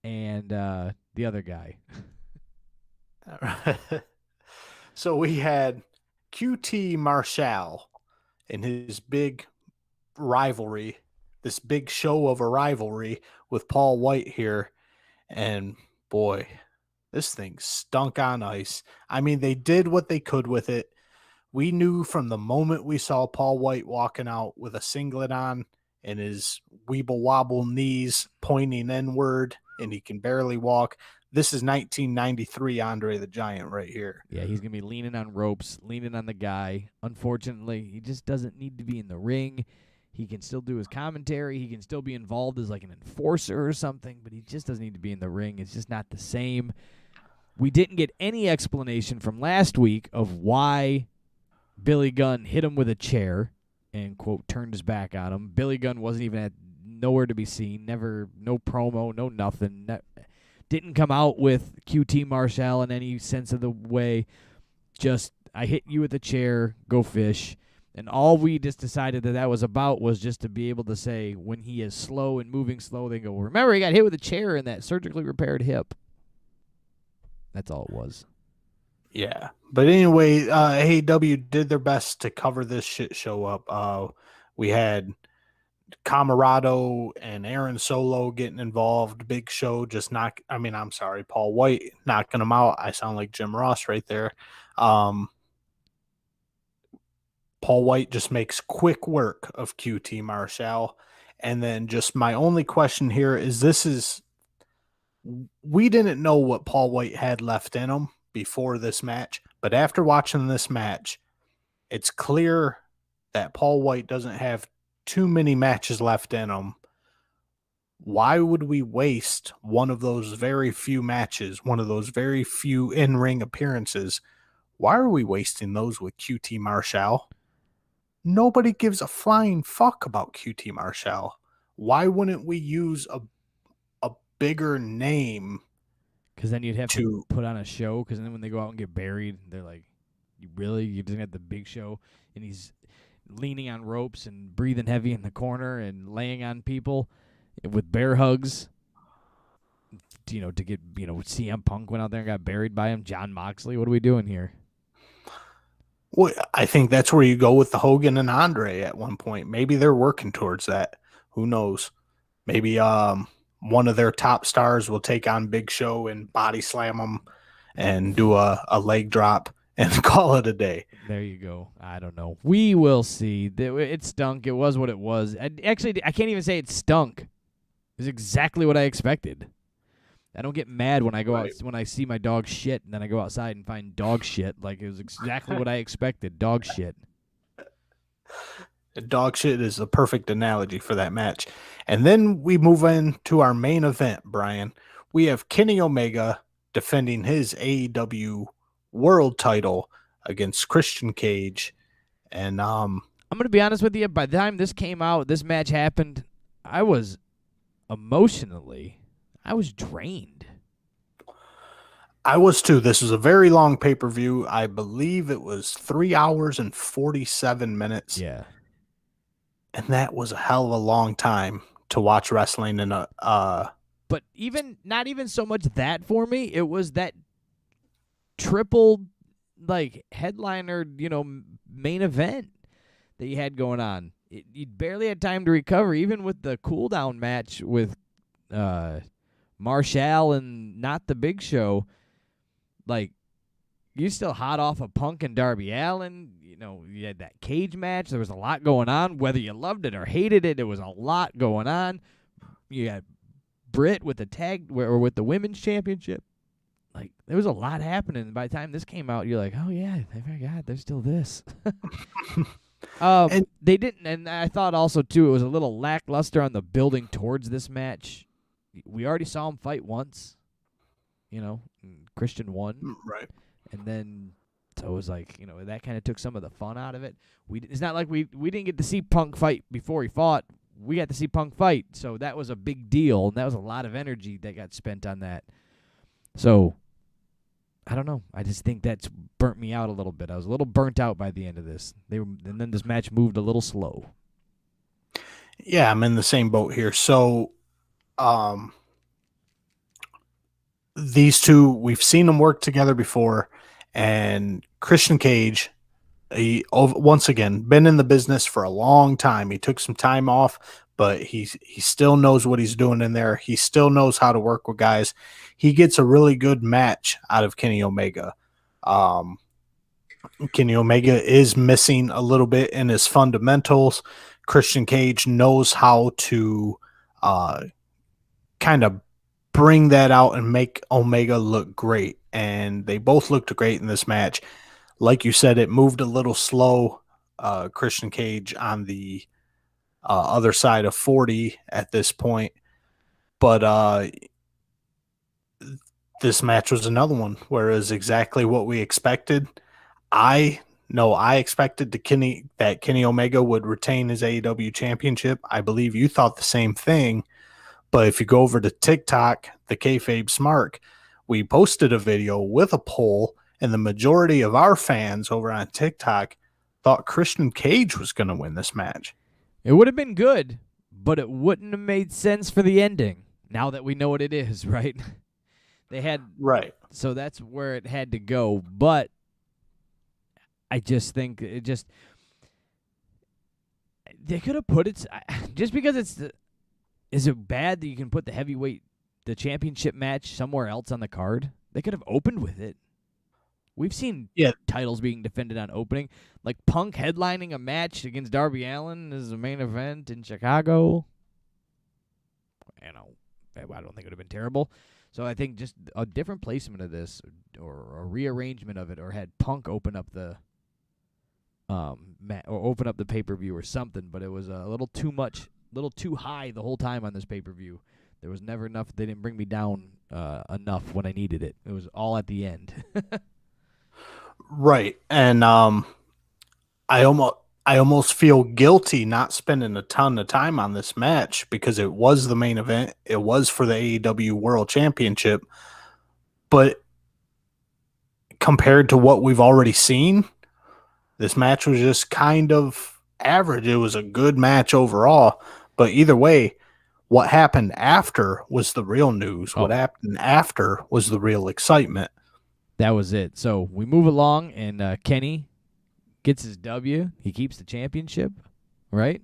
and the other guy. So we had QT Marshall in his big rivalry, this big show of a rivalry with Paul White here. And boy, this thing stunk on ice. I mean, they did what they could with it. We knew from the moment we saw Paul White walking out with a singlet on and his weeble wobble knees pointing inward, and he can barely walk. This is 1993 Andre the Giant right here. Yeah, he's going to be leaning on ropes, leaning on the guy. Unfortunately, he just doesn't need to be in the ring. He can still do his commentary. He can still be involved as like an enforcer or something, but he just doesn't need to be in the ring. It's just not the same. We didn't get any explanation from last week of why Billy Gunn hit him with a chair and, quote, turned his back on him. Billy Gunn wasn't even nowhere to be seen. No promo, no nothing. Didn't come out with QT Marshall in any sense of the way. Just, I hit you with a chair, go fish. And all we just decided that was about was just to be able to say when he is slow and moving slow, they go, remember, he got hit with a chair in that surgically repaired hip. That's all it was. Yeah. But anyway, AEW did their best to cover this shit show up. We had Camarado and Aaron Solo getting involved. Big Show just Paul White knocking him out. I sound like Jim Ross right there. Paul White just makes quick work of QT Marshall. And then just my only question here is we didn't know what Paul White had left in him before this match, but after watching this match, it's clear that Paul White doesn't have too many matches left in him. Why would we waste one of those very few matches, one of those very few in-ring appearances? Why are we wasting those with QT Marshall? Nobody gives a flying fuck about QT Marshall. Why wouldn't we use a bigger name? Because then you'd have to put on a show. Because then when they go out and get buried, they're like, you just got the Big Show, and he's leaning on ropes and breathing heavy in the corner and laying on people with bear hugs. To get CM Punk went out there and got buried by him. John Moxley, what are we doing here? Well, I think that's where you go with the Hogan and Andre at one point. Maybe they're working towards that. Who knows? Maybe one of their top stars will take on Big Show and body slam him and do a leg drop and call it a day. There you go. I don't know. We will see. It stunk. It was what it was. I can't even say it stunk. It was exactly what I expected. I don't get mad when I go out when I see my dog shit and then I go outside and find dog shit. Like, it was exactly what I expected. Dog shit. Dog shit is the perfect analogy for that match. And then we move into our main event, Brian. We have Kenny Omega defending his AEW world title against Christian Cage. And I'm going to be honest with you. By the time this came out, this match happened, I was drained. I was too. This was a very long pay-per-view. I believe it was 3 hours and 47 minutes. Yeah. And that was a hell of a long time to watch wrestling in a But not even so much that for me. It was that triple headliner, main event that you had going on. You barely had time to recover, even with the cool down match with Marshall and not the Big Show. You're still hot off of Punk and Darby Allin. You had that cage match. There was a lot going on. Whether you loved it or hated it, there was a lot going on. You had Britt with the tag or with the women's championship. There was a lot happening. By the time this came out, you're like, oh yeah, I forgot there's still this. They didn't, and I thought also too it was a little lackluster on the building towards this match. We already saw him fight once. Christian won. Right. And then, so it was that kind of took some of the fun out of it. It's not like we didn't get to see Punk fight before he fought. We got to see Punk fight, so that was a big deal, and that was a lot of energy that got spent on that. So, I don't know. I just think that's burnt me out a little bit. I was a little burnt out by the end of this. And then this match moved a little slow. Yeah, I'm in the same boat here. So, these two, we've seen them work together before, and Christian Cage, he once again been in the business for a long time. He took some time off, but he still knows what he's doing in there. He still knows how to work with guys. He gets a really good match out of Kenny Omega. Kenny Omega is missing a little bit in his fundamentals. Christian Cage knows how to kind of bring that out and make Omega look great. And they both looked great in this match. Like you said, it moved a little slow. Christian Cage on the other side of 40 at this point. But this match was another one where it was exactly what we expected. I expected that Kenny Omega would retain his AEW championship. I believe you thought the same thing. But if you go over to TikTok, the KayFabe Smark, we posted a video with a poll, and the majority of our fans over on TikTok thought Christian Cage was going to win this match. It would have been good, but it wouldn't have made sense for the ending, now that we know what it is, right? They had Right. so that's where it had to go. But I just think they could have put it just because is it bad that you can put the championship match somewhere else on the card? They could have opened with it. We've seen titles being defended on opening, like Punk headlining a match against Darby Allin as a main event in Chicago. I don't think it would have been terrible. So I think just a different placement of this, or a rearrangement of it, or had Punk open up the or open up the pay-per-view or something. But it was a little too much, a little too high the whole time on this pay-per-view. There was never enough. They didn't bring me down enough when I needed it. It was all at the end. Right. And I almost feel guilty not spending a ton of time on this match because it was the main event. It was for the AEW World Championship. But compared to what we've already seen, this match was just kind of average. It was a good match overall. But either way, what happened after was the real news. What happened after was the real excitement. That was it. So we move along, and Kenny gets his W. He keeps the championship, right?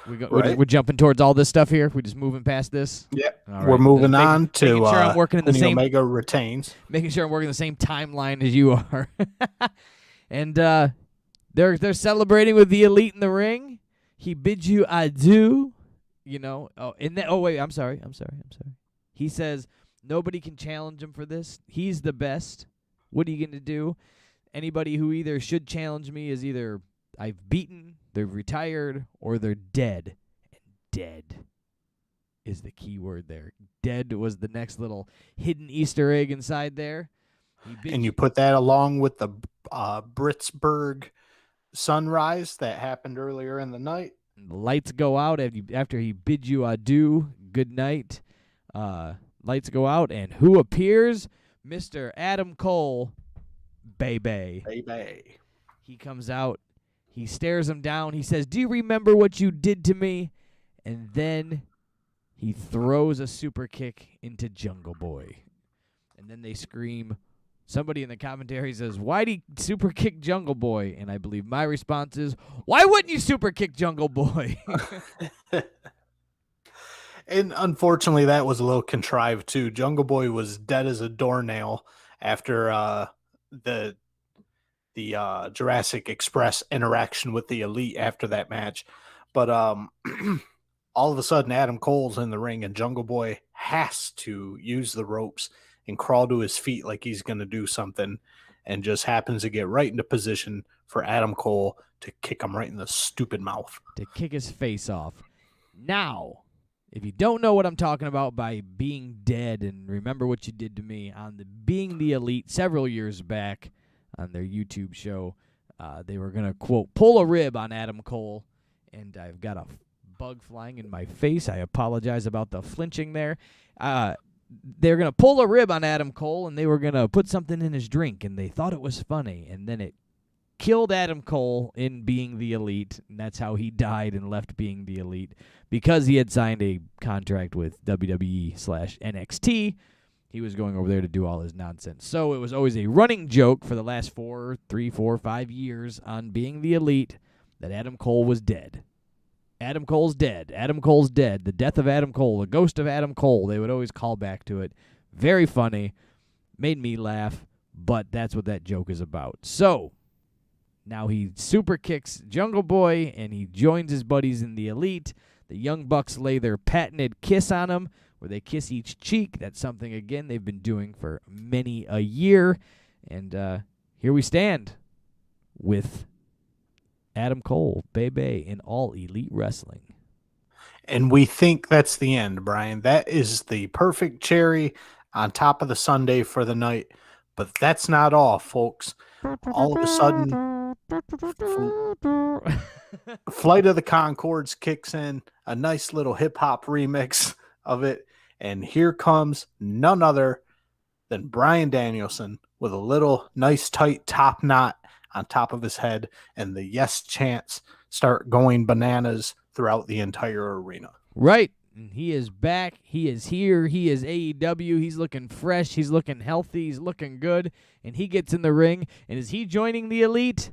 We're jumping towards all this stuff here. We're just moving past this. Yep. All We're right. moving on to making sure I'm working in the same Omega retains. Making sure I'm working the same timeline as you are. And they're celebrating with the Elite in the ring. He bids you adieu. I'm sorry. He says nobody can challenge him for this. He's the best. What are you going to do? Anybody who either should challenge me is either I've beaten, they're retired, or they're dead. And dead is the key word there. Dead was the next little hidden Easter egg inside there. And you put that along with the Britsburg sunrise that happened earlier in the night. The lights go out after he bids you adieu. Good night. Lights go out, and who appears? Mr. Adam Cole. Baby. He comes out. He stares him down. He says, "Do you remember what you did to me?" And then he throws a super kick into Jungle Boy. And then they scream. Somebody in the commentary says, "Why'd he super kick Jungle Boy?" And I believe my response is, "Why wouldn't you super kick Jungle Boy?" And unfortunately, that was a little contrived too. Jungle Boy was dead as a doornail after the Jurassic Express interaction with the Elite after that match. But all of a sudden, Adam Cole's in the ring, and Jungle Boy has to use the ropes and crawl to his feet like he's going to do something, and just happens to get right into position for Adam Cole to kick him right in the stupid mouth. To kick his face off. Now, if you don't know what I'm talking about by being dead and remember what you did to me on the Being the Elite several years back on their YouTube show, they were going to, quote, pull a rib on Adam Cole, and I've got a bug flying in my face. I apologize about the flinching there. They're going to pull a rib on Adam Cole, and they were going to put something in his drink, and they thought it was funny, and then it killed Adam Cole in Being the Elite, and that's how he died and left Being the Elite, because he had signed a contract with WWE/NXT. He was going over there to do all his nonsense. So it was always a running joke for the last 3, 4, 5 years on Being the Elite that Adam Cole was dead. Adam Cole's dead. Adam Cole's dead. The death of Adam Cole. The ghost of Adam Cole. They would always call back to it. Very funny. Made me laugh. But that's what that joke is about. So, now he super kicks Jungle Boy, and he joins his buddies in the Elite. The Young Bucks lay their patented kiss on him, where they kiss each cheek. That's something, again, they've been doing for many a year. And here we stand with Adam Cole, Bebe, in All Elite Wrestling. And we think that's the end, Brian. That is the perfect cherry on top of the sundae for the night. But that's not all, folks. All of a sudden, Flight of the Conchords kicks in, a nice little hip-hop remix of it. And here comes none other than Bryan Danielson with a little nice tight top knot on top of his head, and the yes chants start going bananas throughout the entire arena. Right. And he is back. He is here. He is AEW. He's looking fresh. He's looking healthy. He's looking good. And he gets in the ring. And is he joining the Elite?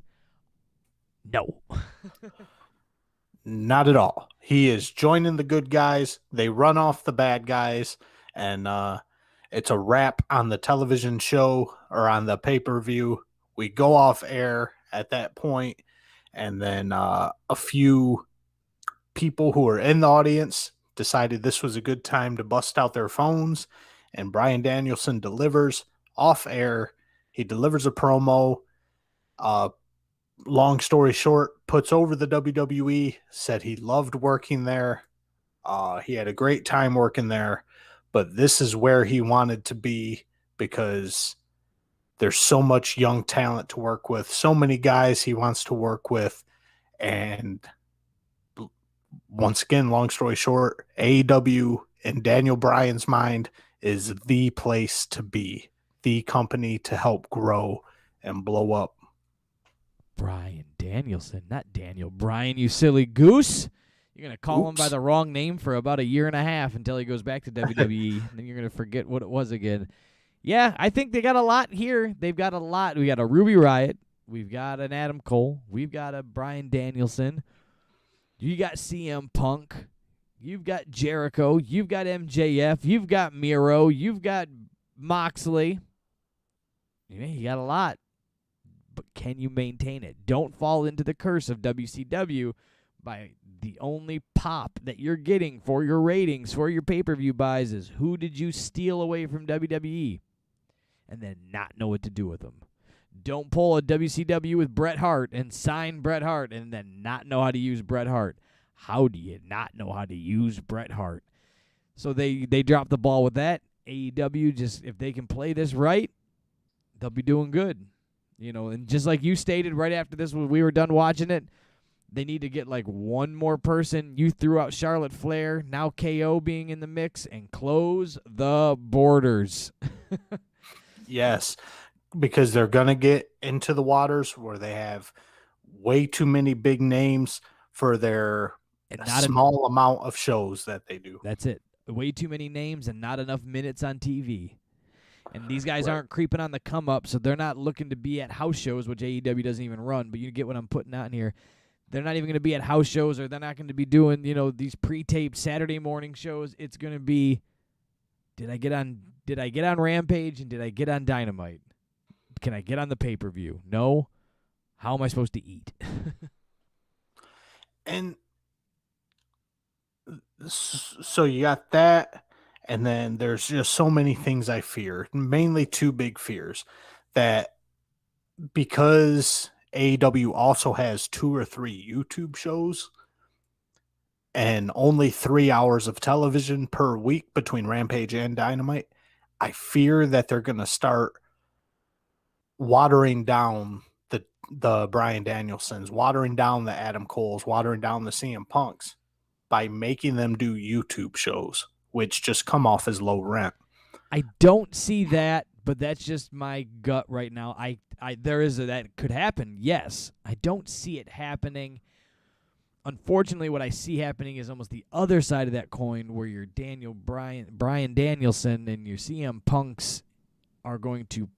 No. Not at all. He is joining the good guys. They run off the bad guys, and it's a wrap on the television show or on the pay-per-view. We go off air at that point, and then a few people who are in the audience decided this was a good time to bust out their phones, and Bryan Danielson delivers off air. He delivers a promo. Long story short, puts over the WWE, said he loved working there. He had a great time working there, but this is where he wanted to be because there's so much young talent to work with, so many guys he wants to work with. And once again, long story short, AEW in Daniel Bryan's mind is the place to be, the company to help grow and blow up. Bryan Danielson, not Daniel Bryan, you silly goose. You're going to call him by the wrong name for about a year and a half until he goes back to WWE, and then you're going to forget what it was again. Yeah, I think they got a lot here. They've got a lot. We got a Ruby Riott. We've got an Adam Cole. We've got a Bryan Danielson. You got CM Punk. You've got Jericho. You've got MJF. You've got Miro. You've got Moxley. Yeah, you got a lot. But can you maintain it? Don't fall into the curse of WCW by the only pop that you're getting for your ratings, for your pay-per-view buys is who did you steal away from WWE and then not know what to do with them. Don't pull a WCW with Bret Hart and sign Bret Hart and then not know how to use Bret Hart. How do you not know how to use Bret Hart? So they dropped the ball with that. AEW, just if they can play this right, they'll be doing good. You know, and just like you stated right after this when we were done watching it, they need to get like one more person. You threw out Charlotte Flair, now KO being in the mix, and close the borders. Yes, because they're going to get into the waters where they have way too many big names for their small amount of shows that they do. That's it. Way too many names and not enough minutes on TV. And these guys aren't creeping on the come up, so they're not looking to be at house shows, which AEW doesn't even run, but you get what I'm putting out in here. They're not even going to be at house shows, or they're not going to be doing, these pre-taped Saturday morning shows. It's going to be, did I get on Rampage and did I get on Dynamite? Can I get on the pay-per-view? No. How am I supposed to eat? And so you got that. And then there's just so many things I fear, mainly two big fears, that because AEW also has 2 or 3 YouTube shows and only 3 hours of television per week between Rampage and Dynamite, I fear that they're going to start watering down the Bryan Danielsons, watering down the Adam Coles, watering down the CM Punks by making them do YouTube shows, which just come off as low rent. I don't see that, but that's just my gut right now. That could happen, yes. I don't see it happening. Unfortunately, what I see happening is almost the other side of that coin, where your Bryan Danielson and your CM Punks are going to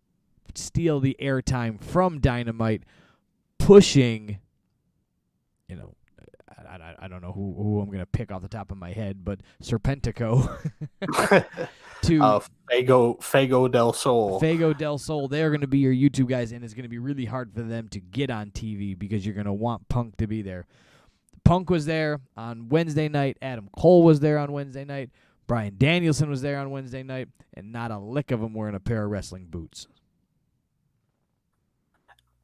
steal the airtime from Dynamite, pushing, I don't know who I'm going to pick off the top of my head, but Serpentico to Fago del Sol. Fago del Sol. They're going to be your YouTube guys, and it's going to be really hard for them to get on TV because you're going to want Punk to be there. Punk was there on Wednesday night. Adam Cole was there on Wednesday night. Bryan Danielson was there on Wednesday night, and not a lick of them wearing a pair of wrestling boots.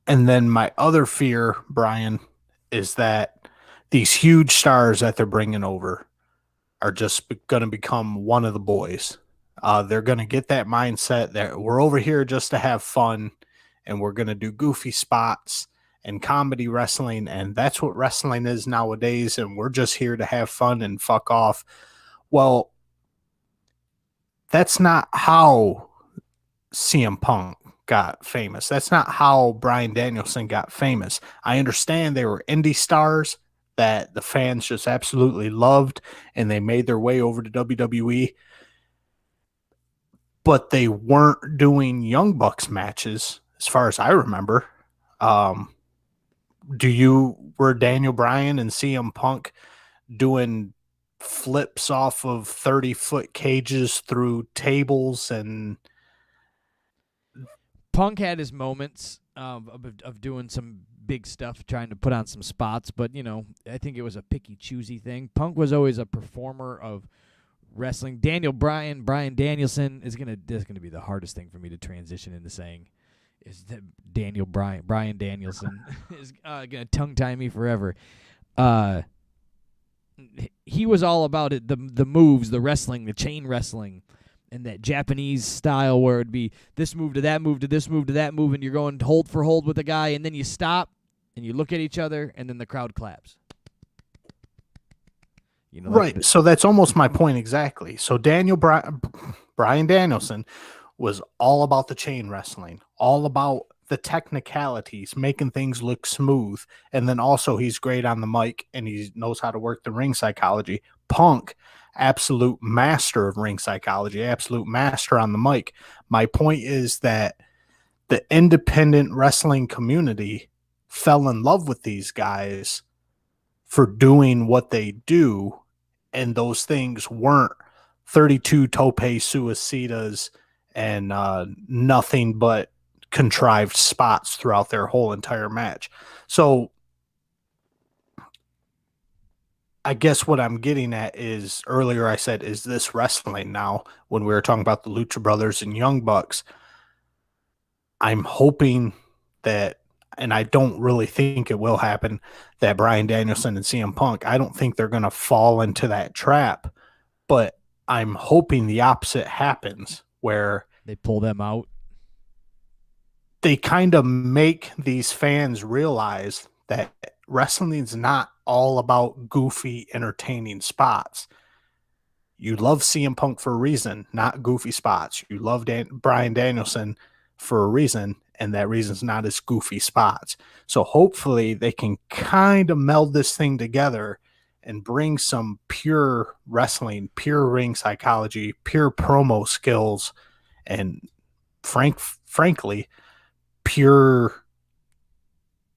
And then my other fear, Brian, is that these huge stars that they're bringing over are just going to become one of the boys. They're going to get that mindset that we're over here just to have fun, and we're going to do goofy spots and comedy wrestling, and that's what wrestling is nowadays, and we're just here to have fun and fuck off. Well, that's not how CM Punk got famous. That's not how Bryan Danielson got famous. I understand they were indie stars. that the fans just absolutely loved, and they made their way over to WWE. But they weren't doing Young Bucks matches, as far as I remember. Were Daniel Bryan and CM Punk doing flips off of 30-foot cages through tables? And Punk had his moments of doing some big stuff, trying to put on some spots, but I think it was a picky choosy thing. Punk was always a performer of wrestling. Brian Danielson is that's gonna be the hardest thing for me to transition into saying, is that Brian Danielson is gonna tongue tie me forever. He was all about it, the moves, the wrestling, the chain wrestling, and that Japanese style where it'd be this move to that move to this move to that move, and you're going hold for hold with a guy, and then you stop and you look at each other, and then the crowd claps. Right. So that's almost my point exactly. So Brian Danielson was all about the chain wrestling, all about the technicalities, making things look smooth. And then also he's great on the mic and he knows how to work the ring psychology. Punk, absolute master of ring psychology, absolute master on the mic. My point is that the independent wrestling community fell in love with these guys for doing what they do. And those things weren't 32 tope suicidas and nothing but contrived spots throughout their whole entire match. So I guess what I'm getting at is, earlier I said, is this wrestling now? When we were talking about the Lucha Brothers and Young Bucks, I'm hoping that, and I don't really think it will happen, that Brian Danielson and CM Punk, I don't think they're going to fall into that trap, but I'm hoping the opposite happens, where they pull them out. They kind of make these fans realize that wrestling's not all about goofy, entertaining spots. You love CM Punk for a reason, not goofy spots. You love Brian Danielson for a reason, and that reason's not his goofy spots. So hopefully they can kind of meld this thing together and bring some pure wrestling, pure ring psychology, pure promo skills, and frankly, pure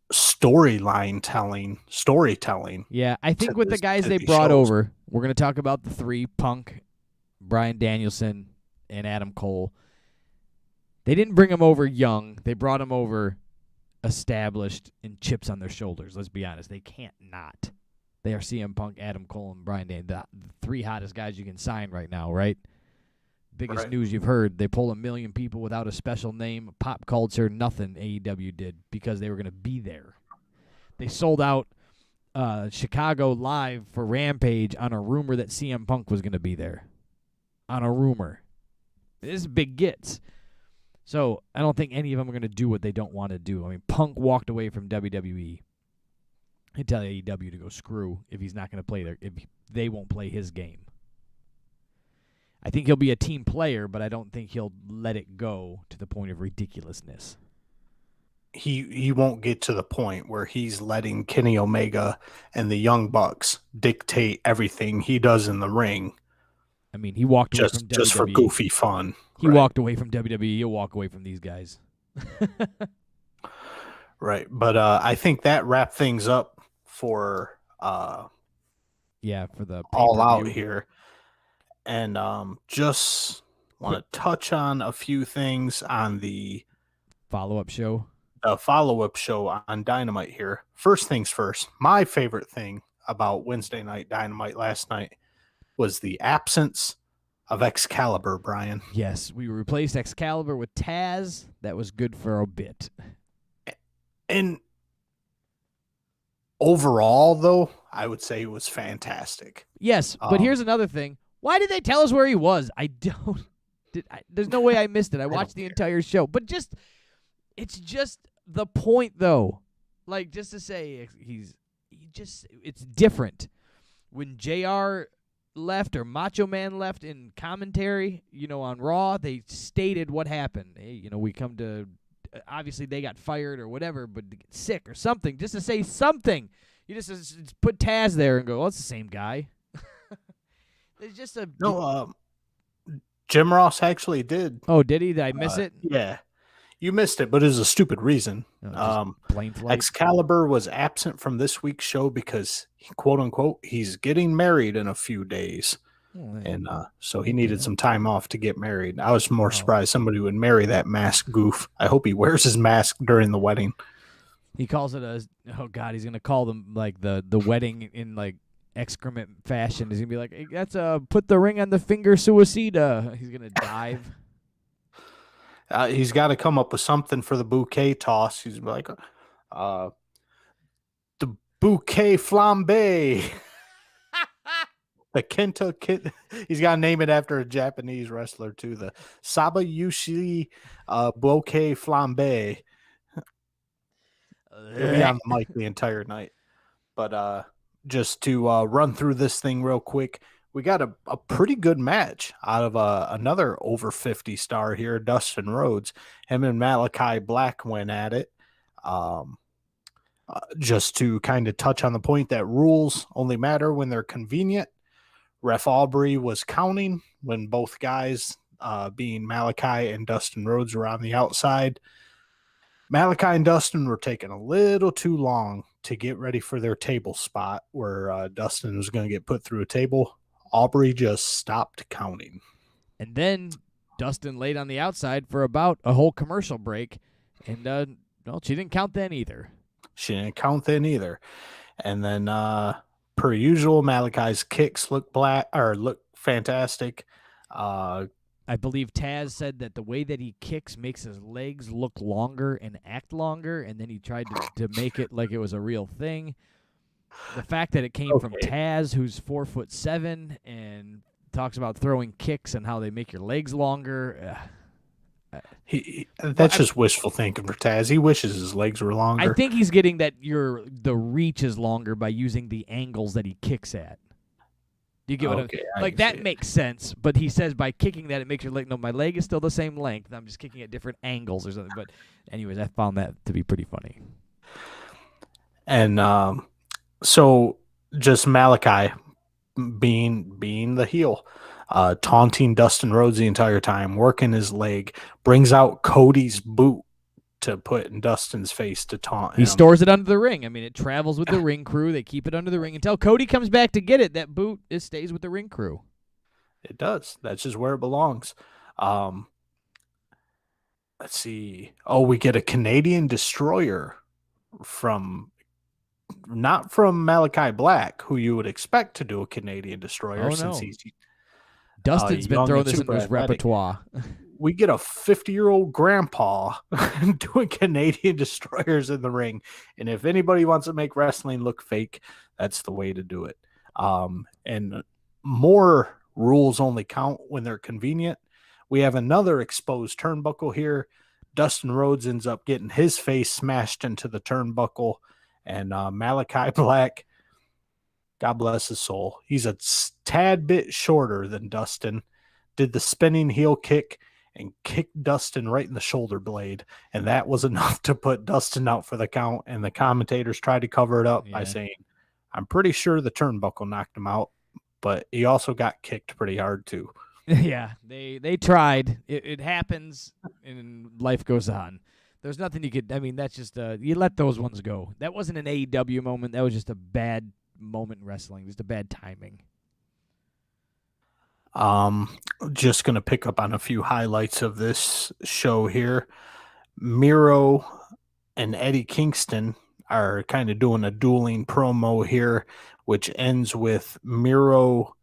storytelling. Yeah, I think with the guys they brought over, we're going to talk about the three: Punk, Brian Danielson, and Adam Cole. They didn't bring them over young. They brought them over established and chips on their shoulders. Let's be honest. They can't not. They are CM Punk, Adam Cole, and Brian Danielson, the three hottest guys you can sign right now, right? Biggest news you've heard. They pulled 1 million people without a special name, pop culture, nothing AEW did, because they were going to be there. They sold out Chicago live for Rampage on a rumor that CM Punk was going to be there. On a rumor. This is big gets. So I don't think any of them are going to do what they don't want to do. I mean, Punk walked away from WWE. He'd tell AEW to go screw if he's not going to play there, if they won't play his game. I think he'll be a team player, but I don't think he'll let it go to the point of ridiculousness. He won't get to the point where he's letting Kenny Omega and the Young Bucks dictate everything he does in the ring. I mean, he walked away from WWE. Just for goofy fun. He walked away from WWE. He'll walk away from these guys. Right. But I think that wrapped things up for for the All Out here. And just want to touch on a few things on the follow-up show. The follow-up show on Dynamite here. First things first, my favorite thing about Wednesday Night Dynamite last night was the absence of Excalibur, Brian. Yes, we replaced Excalibur with Taz. That was good for a bit. And overall, though, I would say it was fantastic. Yes, but here's another thing. Why did they tell us where he was? There's no way I missed it. I watched the entire show. But it's just the point, though. Like, just to say it's different. When JR left or Macho Man left in commentary, on Raw, they stated what happened. Hey, we come to, obviously they got fired or whatever, but to get sick or something, just to say something. You just put Taz there and go, well, it's the same guy. There's just a No, Jim Ross actually did. Oh, did he? Did I miss it? Yeah. You missed it, but it was a stupid reason. Plain flight. Excalibur was absent from this week's show because, quote unquote, he's getting married in a few days. And so he needed some time off to get married. I was more surprised somebody would marry that mask goof. I hope he wears his mask during the wedding. He calls it he's going to call them like the wedding in like excrement fashion. He's going to be like, hey, that's put the ring on the finger suicida. He's going to dive. He's got to come up with something for the bouquet toss. He's like, the bouquet flambe. The Kenta Kid. He's got to name it after a Japanese wrestler, too. The Sabayushi bouquet flambe. He'll be on the mic the entire night. But just to run through this thing real quick, we got a pretty good match out of another over 50 star here, Dustin Rhodes. Him and Malachi Black went at it. Just to kind of touch on the point that rules only matter when they're convenient. Ref Aubrey was counting when both guys, being Malachi and Dustin Rhodes, were on the outside. Malachi and Dustin were taking a little too long to get ready for their table spot where Dustin was going to get put through a table. Aubrey just stopped counting. And then Dustin laid on the outside for about a whole commercial break. And, she didn't count then either. And then, per usual, Malachi's kicks look fantastic. I believe Taz said that the way that he kicks makes his legs look longer and act longer, and then he tried to make it like it was a real thing. The fact that it came from Taz, who's 4'7", and talks about throwing kicks and how they make your legs longer. That's just wishful thinking for Taz. He wishes his legs were longer. I think he's getting that the reach is longer by using the angles that he kicks at. Do you get what I'm like? That makes sense, but he says by kicking that it makes your leg. No, my leg is still the same length. I'm just kicking at different angles or something. But anyways, I found that to be pretty funny. And so just Malachi being the heel, taunting Dustin Rhodes the entire time, working his leg, brings out Cody's boot to put in Dustin's face to taunt him. He stores it under the ring. I mean, it travels with the ring crew. They keep it under the ring until Cody comes back to get it. That boot stays with the ring crew. It does. That's just where it belongs. Let's see. Oh, we get a Canadian Destroyer not from Malachi Black, who you would expect to do a Canadian Destroyer since he's Dustin's been throwing this into his repertoire. We get a 50-year-old grandpa doing Canadian Destroyers in the ring. And if anybody wants to make wrestling look fake, that's the way to do it. And more rules only count when they're convenient. We have another exposed turnbuckle here. Dustin Rhodes ends up getting his face smashed into the turnbuckle. And Malachi Black, God bless his soul, he's a tad bit shorter than Dustin, did the spinning heel kick and kicked Dustin right in the shoulder blade. And that was enough to put Dustin out for the count. And the commentators tried to cover it up by saying, I'm pretty sure the turnbuckle knocked him out, but he also got kicked pretty hard too. Yeah, they tried. It happens, and life goes on. There's nothing you could. I mean, that's just you let those ones go. That wasn't an AEW moment. That was just a bad moment in wrestling. Just a bad timing. Just gonna pick up on a few highlights of this show here. Miro and Eddie Kingston are kind of doing a dueling promo here, which ends with Miro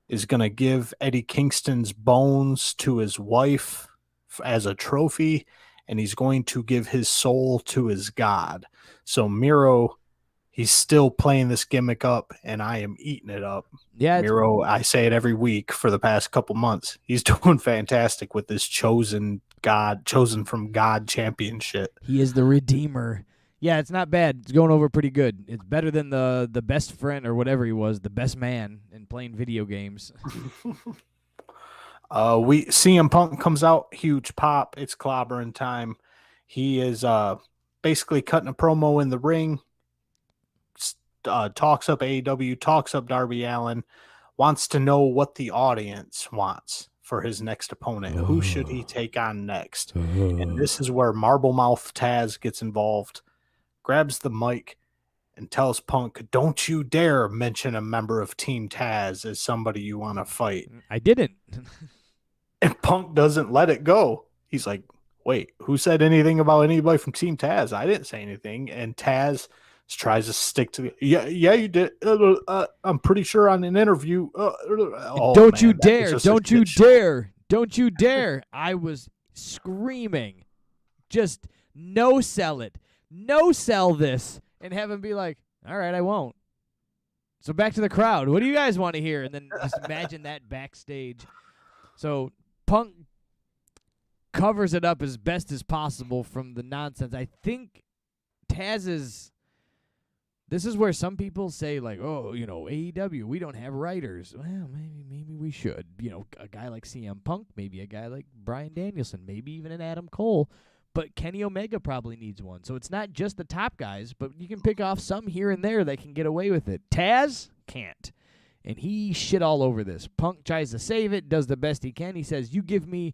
is gonna give Eddie Kingston's bones to his wife as a trophy, and he's going to give his soul to his God. So Miro, he's still playing this gimmick up, and I am eating it up. Yeah, Miro, I say it every week for the past couple months. He's doing fantastic with this chosen from God championship. He is the Redeemer. Yeah, it's not bad. It's going over pretty good. It's better than the best friend or whatever he was, the best man in playing video games. CM Punk comes out, huge pop. It's clobbering time. He is basically cutting a promo in the ring. talks up AEW, talks up Darby Allin, wants to know what the audience wants for his next opponent. Who should he take on next? And this is where Marble Mouth Taz gets involved, grabs the mic, and tells Punk, don't you dare mention a member of Team Taz as somebody you want to fight. I didn't. And Punk doesn't let it go. He's like, wait, who said anything about anybody from Team Taz? I didn't say anything. And Taz tries to stick to the, yeah, you did. I'm pretty sure on an interview. Don't you dare. Don't you dare. Don't you dare. I was screaming. Just no sell it. No sell this. And have him be like, all right, I won't. So back to the crowd. What do you guys want to hear? And then just imagine that backstage. So Punk covers it up as best as possible from the nonsense. I think Taz this is where some people say, like, oh, AEW, we don't have writers. Well, maybe we should. A guy like CM Punk, maybe a guy like Bryan Danielson, maybe even an Adam Cole. But Kenny Omega probably needs one. So it's not just the top guys, but you can pick off some here and there that can get away with it. Taz can't. And he shit all over this. Punk tries to save it, does the best he can. He says, you give me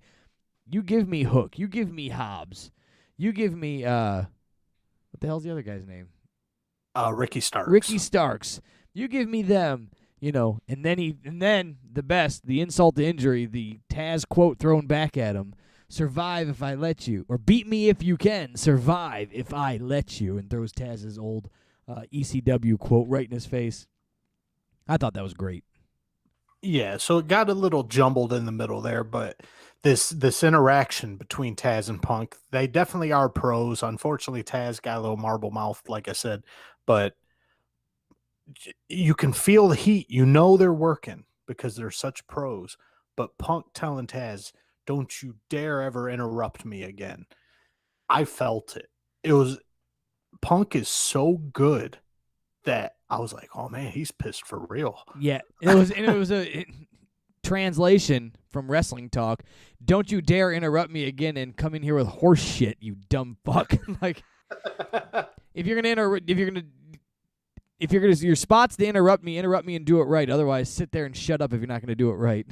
Hook. You give me Hobbs. You give me, what the hell's the other guy's name? Ricky Starks. Ricky Starks. You give me them, and then the best, the insult to injury, the Taz quote thrown back at him. Survive if I let you, or beat me if you can. Survive if I let you, and throws Taz's old ECW quote right in his face. I thought that was great. Yeah, so it got a little jumbled in the middle there, but this interaction between Taz and Punk, they definitely are pros. Unfortunately, Taz got a little marble mouth, like I said, but you can feel the heat. They're working because they're such pros. But Punk telling Taz, don't you dare ever interrupt me again. I felt it. Punk is so good that I was like, oh man, he's pissed for real. Yeah, it was a translation from wrestling talk. Don't you dare interrupt me again and come in here with horse shit, you dumb fuck. Like, if you're gonna your spot's to interrupt me and do it right. Otherwise, sit there and shut up if you're not gonna do it right.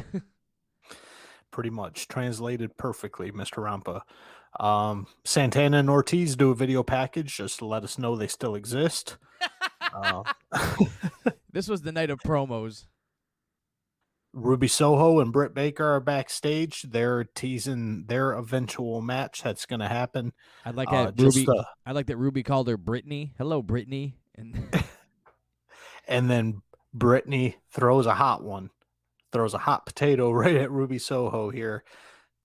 Pretty much translated perfectly, Mr. Rampa. Santana and Ortiz do a video package just to let us know they still exist. This was the night of promos. Ruby Soho and Britt Baker are backstage. They're teasing their eventual match that's going to happen. I like that Ruby called her Brittany. Hello, Brittany. And then Brittany throws a hot potato right at Ruby Soho here.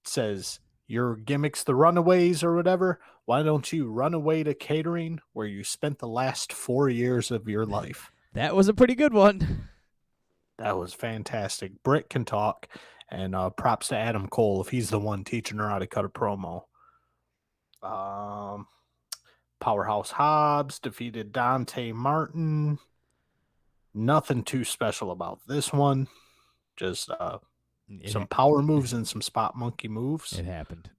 Says, your gimmick's the Runaways or whatever. Why don't you run away to catering where you spent the last 4 years of your life? That was a pretty good one. That was fantastic. Britt can talk, and props to Adam Cole if he's the one teaching her how to cut a promo. Powerhouse Hobbs defeated Dante Martin. Nothing too special about this one. Just some power moves and some spot monkey moves. It happened.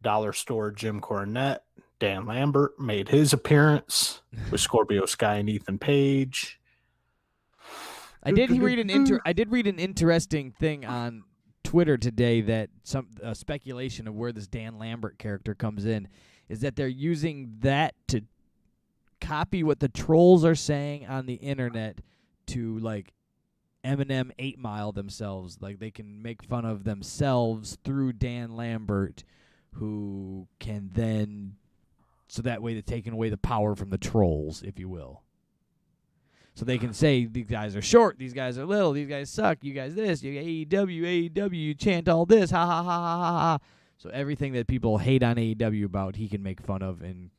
Dollar Store Jim Cornette, Dan Lambert made his appearance with Scorpio Sky and Ethan Page. I did read an interesting thing on Twitter today that some speculation of where this Dan Lambert character comes in is that they're using that to copy what the trolls are saying on the internet to like Eminem 8 Mile themselves. Like they can make fun of themselves through Dan Lambert, who can then, so that way they're taking away the power from the trolls, if you will. So they can say, these guys are short, these guys are little, these guys suck, you guys this, you AEW, you chant all this, ha ha ha ha ha ha. So everything that people hate on AEW about, he can make fun of and,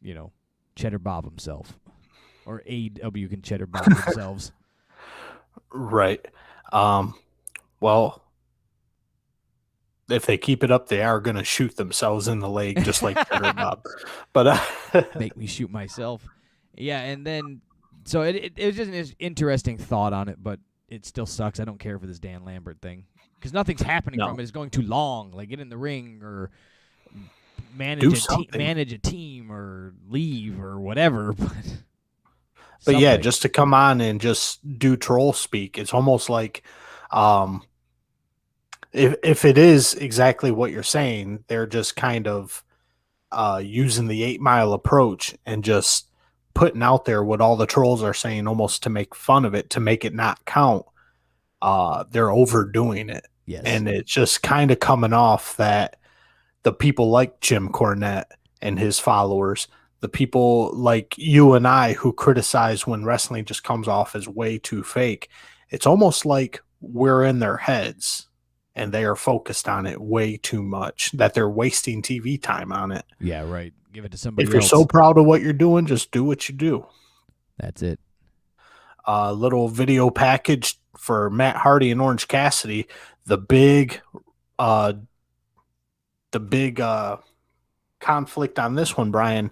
Cheddar Bob himself. Or AEW can Cheddar Bob themselves. Right. Well, if they keep it up, they are going to shoot themselves in the leg, just like Cheddar Bob. But make me shoot myself. Yeah, and then so it was just an interesting thought on it, but it still sucks. I don't care for this Dan Lambert thing because nothing's happening from it. It's going too long. Like get in the ring or manage a team or leave or whatever. But But yeah, Something. just to come on and just do troll speak, it's almost like um if it is exactly what you're saying, they're just kind of using the 8 Mile approach and just putting out there what all the trolls are saying almost to make fun of it, to make it not count. They're overdoing it. Yes. And it's just kind of coming off that the people like Jim Cornette and his followers, the people like you and I who criticize when wrestling just comes off as way too fake, it's almost like we're in their heads and they are focused on it way too much, that they're wasting TV time on it. Yeah, right. Give it to somebody If you're else. so proud of what you're doing, just do what you do. That's it. A little video package for Matt Hardy and Orange Cassidy. The big conflict on this one, Brian.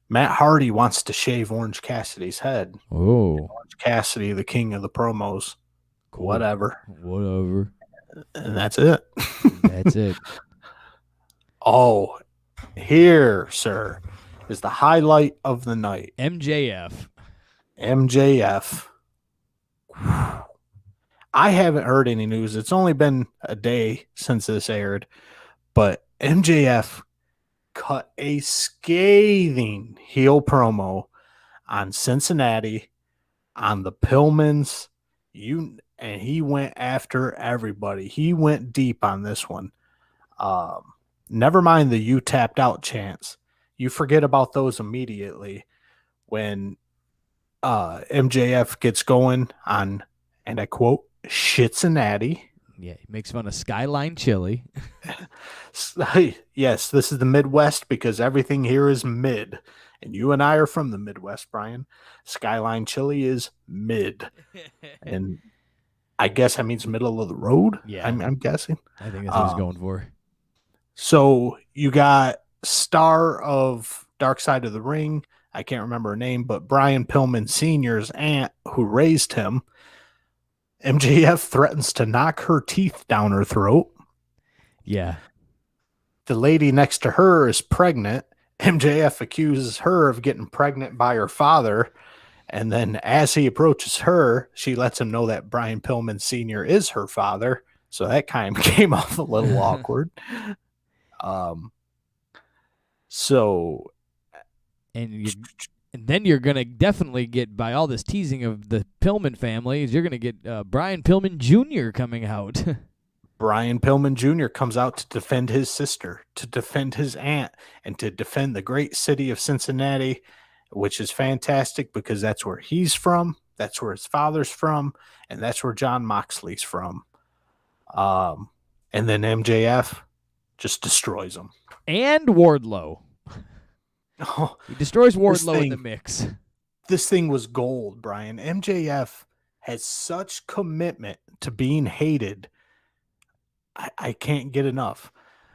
Matt Hardy wants to shave Orange Cassidy's head. Oh, Orange Cassidy, the king of the promos. cool. Whatever. And that's it. That's it. Oh, here, sir, is the highlight of the night. MJF. I haven't heard any news. It's only been a day since this aired, but MJF cut a scathing heel promo on Cincinnati, on the Pillmans, and he went after everybody. He went deep on this one. Never mind the "you tapped out" chants. You forget about those immediately when MJF gets going on, and I quote, "Shitcinnati." Yeah, he makes fun of Skyline Chili. Yes, this is the Midwest because everything here is mid. And you and I are from the Midwest, Brian. Skyline Chili is mid. And I guess that means middle of the road. Yeah. I'm guessing. I think that's what he's going for. So you got star of Dark Side of the Ring. I can't remember her name, but Brian Pillman Sr.'s aunt who raised him. MJF threatens to knock her teeth down her throat. Yeah. The lady next to her is pregnant. MJF accuses her of getting pregnant by her father. And then as he approaches her, she lets him know that Brian Pillman Sr. is her father. So that kind of came off a little awkward. And then you're going to definitely get, by all this teasing of the Pillman families, you're going to get Brian Pillman Jr. coming out. Brian Pillman Jr. comes out to defend his sister, to defend his aunt, and to defend the great city of Cincinnati, which is fantastic because that's where he's from, that's where his father's from, and that's where John Moxley's from. And then MJF just destroys him. And Wardlow. Oh, He destroys Wardlow in the mix. This thing was gold, Brian. MJF has such commitment to being hated. I can't get enough.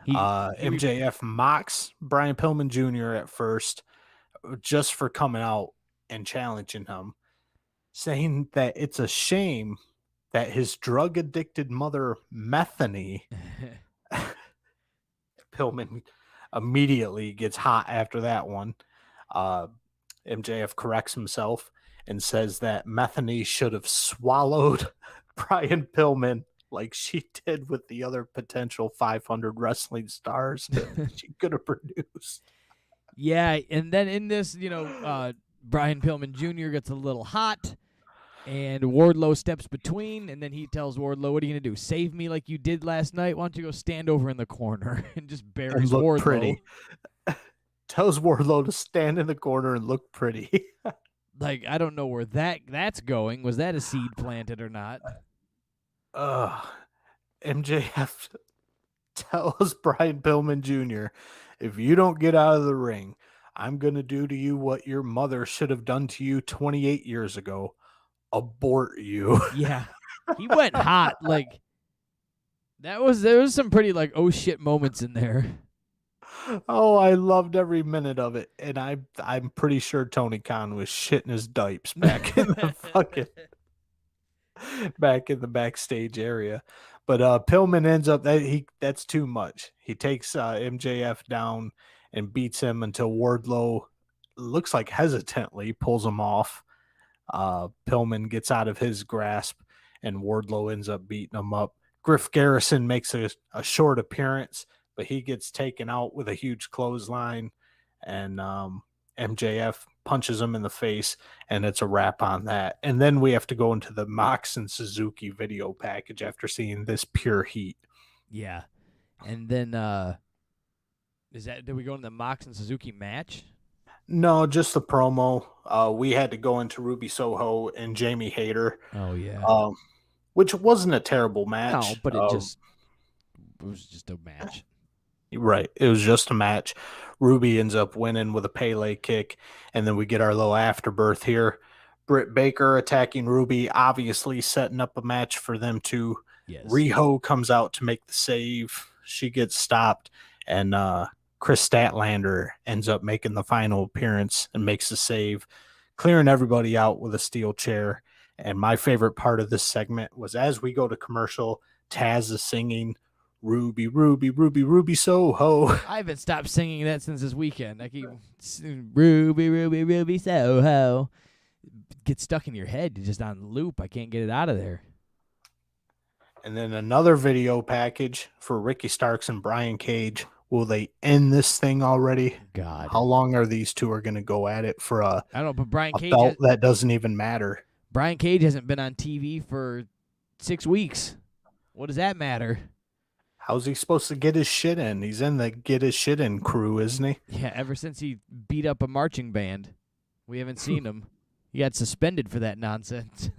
MJF mocks Brian Pillman Jr. at first just for coming out and challenging him, saying that it's a shame that his drug-addicted mother, Methany, Pillman immediately gets hot after that one. MJF corrects himself and says that Methany should have swallowed Brian Pillman like she did with the other potential 500 wrestling stars that she could have produced. Yeah, and then in this, Brian Pillman Jr. gets a little hot, and Wardlow steps between, and then he tells Wardlow, "What are you going to do? Save me like you did last night? Why don't you go stand over in the corner?" and just buries look Wardlow. Pretty. Tells Wardlow to stand in the corner and look pretty. Like, I don't know where that's going. Was that a seed planted or not? MJF tells Brian Pillman Jr., if you don't get out of the ring, I'm going to do to you what your mother should have done to you 28 years ago. Abort you. Yeah. He went hot. Like, there was some pretty, like, oh shit moments in there. Oh, I loved every minute of it. And I'm pretty sure Tony Khan was shitting his dipes back in the backstage area. But Pillman ends up that's too much. He takes MJF down and beats him until Wardlow looks like hesitantly pulls him off. Pillman gets out of his grasp, and Wardlow ends up beating him up. Griff Garrison makes a short appearance, but he gets taken out with a huge clothesline, and MJF punches him in the face, and it's a wrap on that. And then we have to go into the Mox and Suzuki video package after seeing this pure heat. Yeah. And then did we go into the Mox and Suzuki match? No, just the promo. We had to go into Ruby Soho and Jamie Hayter. Oh yeah. Which wasn't a terrible match. No, but it was just a match. Right. It was just a match. Ruby ends up winning with a Pele kick, and then we get our little afterbirth here. Britt Baker attacking Ruby, obviously setting up a match for them two. Yes. Riho comes out to make the save. She gets stopped, and Chris Statlander ends up making the final appearance and makes the save, clearing everybody out with a steel chair. And my favorite part of this segment was as we go to commercial, Taz is singing Ruby, Ruby, Ruby, Ruby Soho. I haven't stopped singing that since this weekend. I keep Ruby, Ruby, Ruby Soho. Get stuck in your head, just on loop. I can't get it out of there. And then another video package for Ricky Starks and Brian Cage. Will they end this thing already? God. How long are these two are going to go at it for I don't know, but Brian a Cage belt that doesn't even matter? Brian Cage hasn't been on TV for 6 weeks. What does that matter? How's he supposed to get his shit in? He's in the get his shit in crew, isn't he? Yeah, ever since he beat up a marching band. We haven't seen him. He got suspended for that nonsense.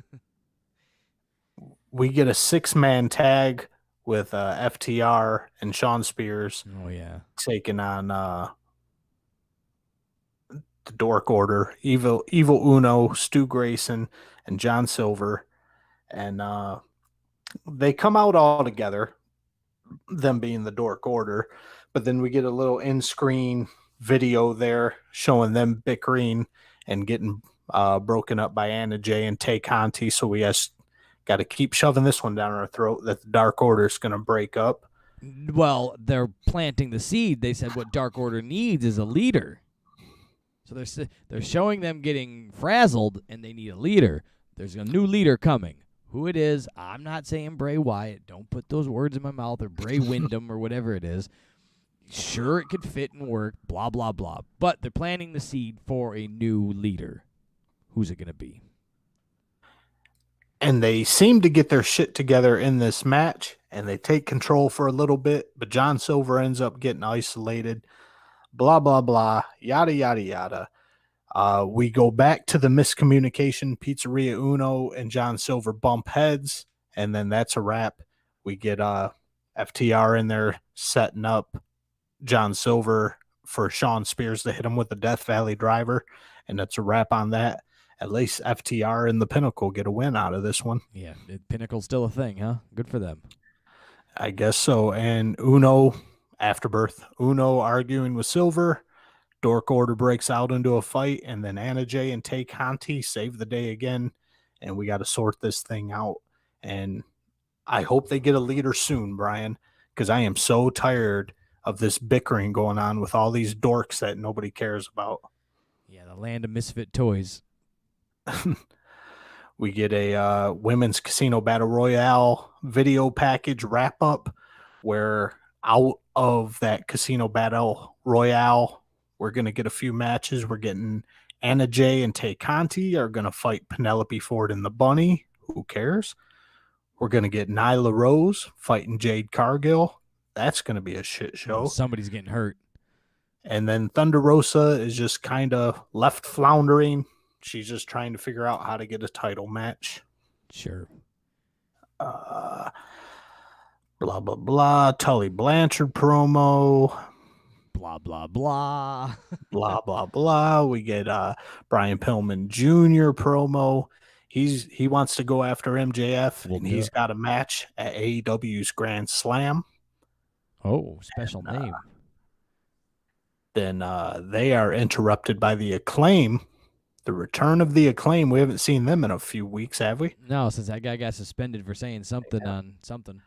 We get a 6-man tag with FTR and Shawn Spears. Oh, yeah. Taking on the Dork Order, Evil Uno, Stu Grayson, and John Silver. And they come out all together, them being the Dork Order. But then we get a little in-screen video there showing them bickering and getting broken up by Anna Jay and Tay Conti. So we got to keep shoving this one down our throat that the Dark Order is going to break up. Well, they're planting the seed. They said what Dark Order needs is a leader. So they're showing them getting frazzled, and they need a leader. There's a new leader coming. Who it is, I'm not saying Bray Wyatt. Don't put those words in my mouth, or Bray Windham or whatever it is. Sure, it could fit and work, blah, blah, blah. But they're planting the seed for a new leader. Who's it going to be? And they seem to get their shit together in this match, and they take control for a little bit, but John Silver ends up getting isolated. Blah, blah, blah, yada, yada, yada. We go back to the miscommunication. Pizzeria Uno and John Silver bump heads, and then that's a wrap. We get FTR in there setting up John Silver for Shawn Spears to hit him with the Death Valley driver, and that's a wrap on that. At least FTR and the Pinnacle get a win out of this one. Yeah, Pinnacle's still a thing, huh? Good for them. I guess so. And Uno, Afterbirth, Uno arguing with Silver. Dork Order breaks out into a fight, and then Anna Jay and Tay Conti save the day again, and we got to sort this thing out. And I hope they get a leader soon, Brian, because I am so tired of this bickering going on with all these dorks that nobody cares about. Yeah, the land of misfit toys. We get a women's casino battle royale video package wrap up where out of that casino battle royale, we're going to get a few matches. We're getting Anna Jay and Tay Conti are going to fight Penelope Ford and the Bunny. Who cares? We're going to get Nyla Rose fighting Jade Cargill. That's going to be a shit show. Somebody's getting hurt. And then Thunder Rosa is just kind of left floundering. She's just trying to figure out how to get a title match. Sure. Blah, blah, blah. Tully Blanchard promo. Blah, blah, blah. Blah, blah, blah. We get Brian Pillman Jr. promo. He wants to go after MJF, and he's got a match at AEW's Grand Slam. Oh, special name. Then they are interrupted by the Acclaim. The return of the Acclaim. We haven't seen them in a few weeks, have we? No, since that guy got suspended for saying something on something.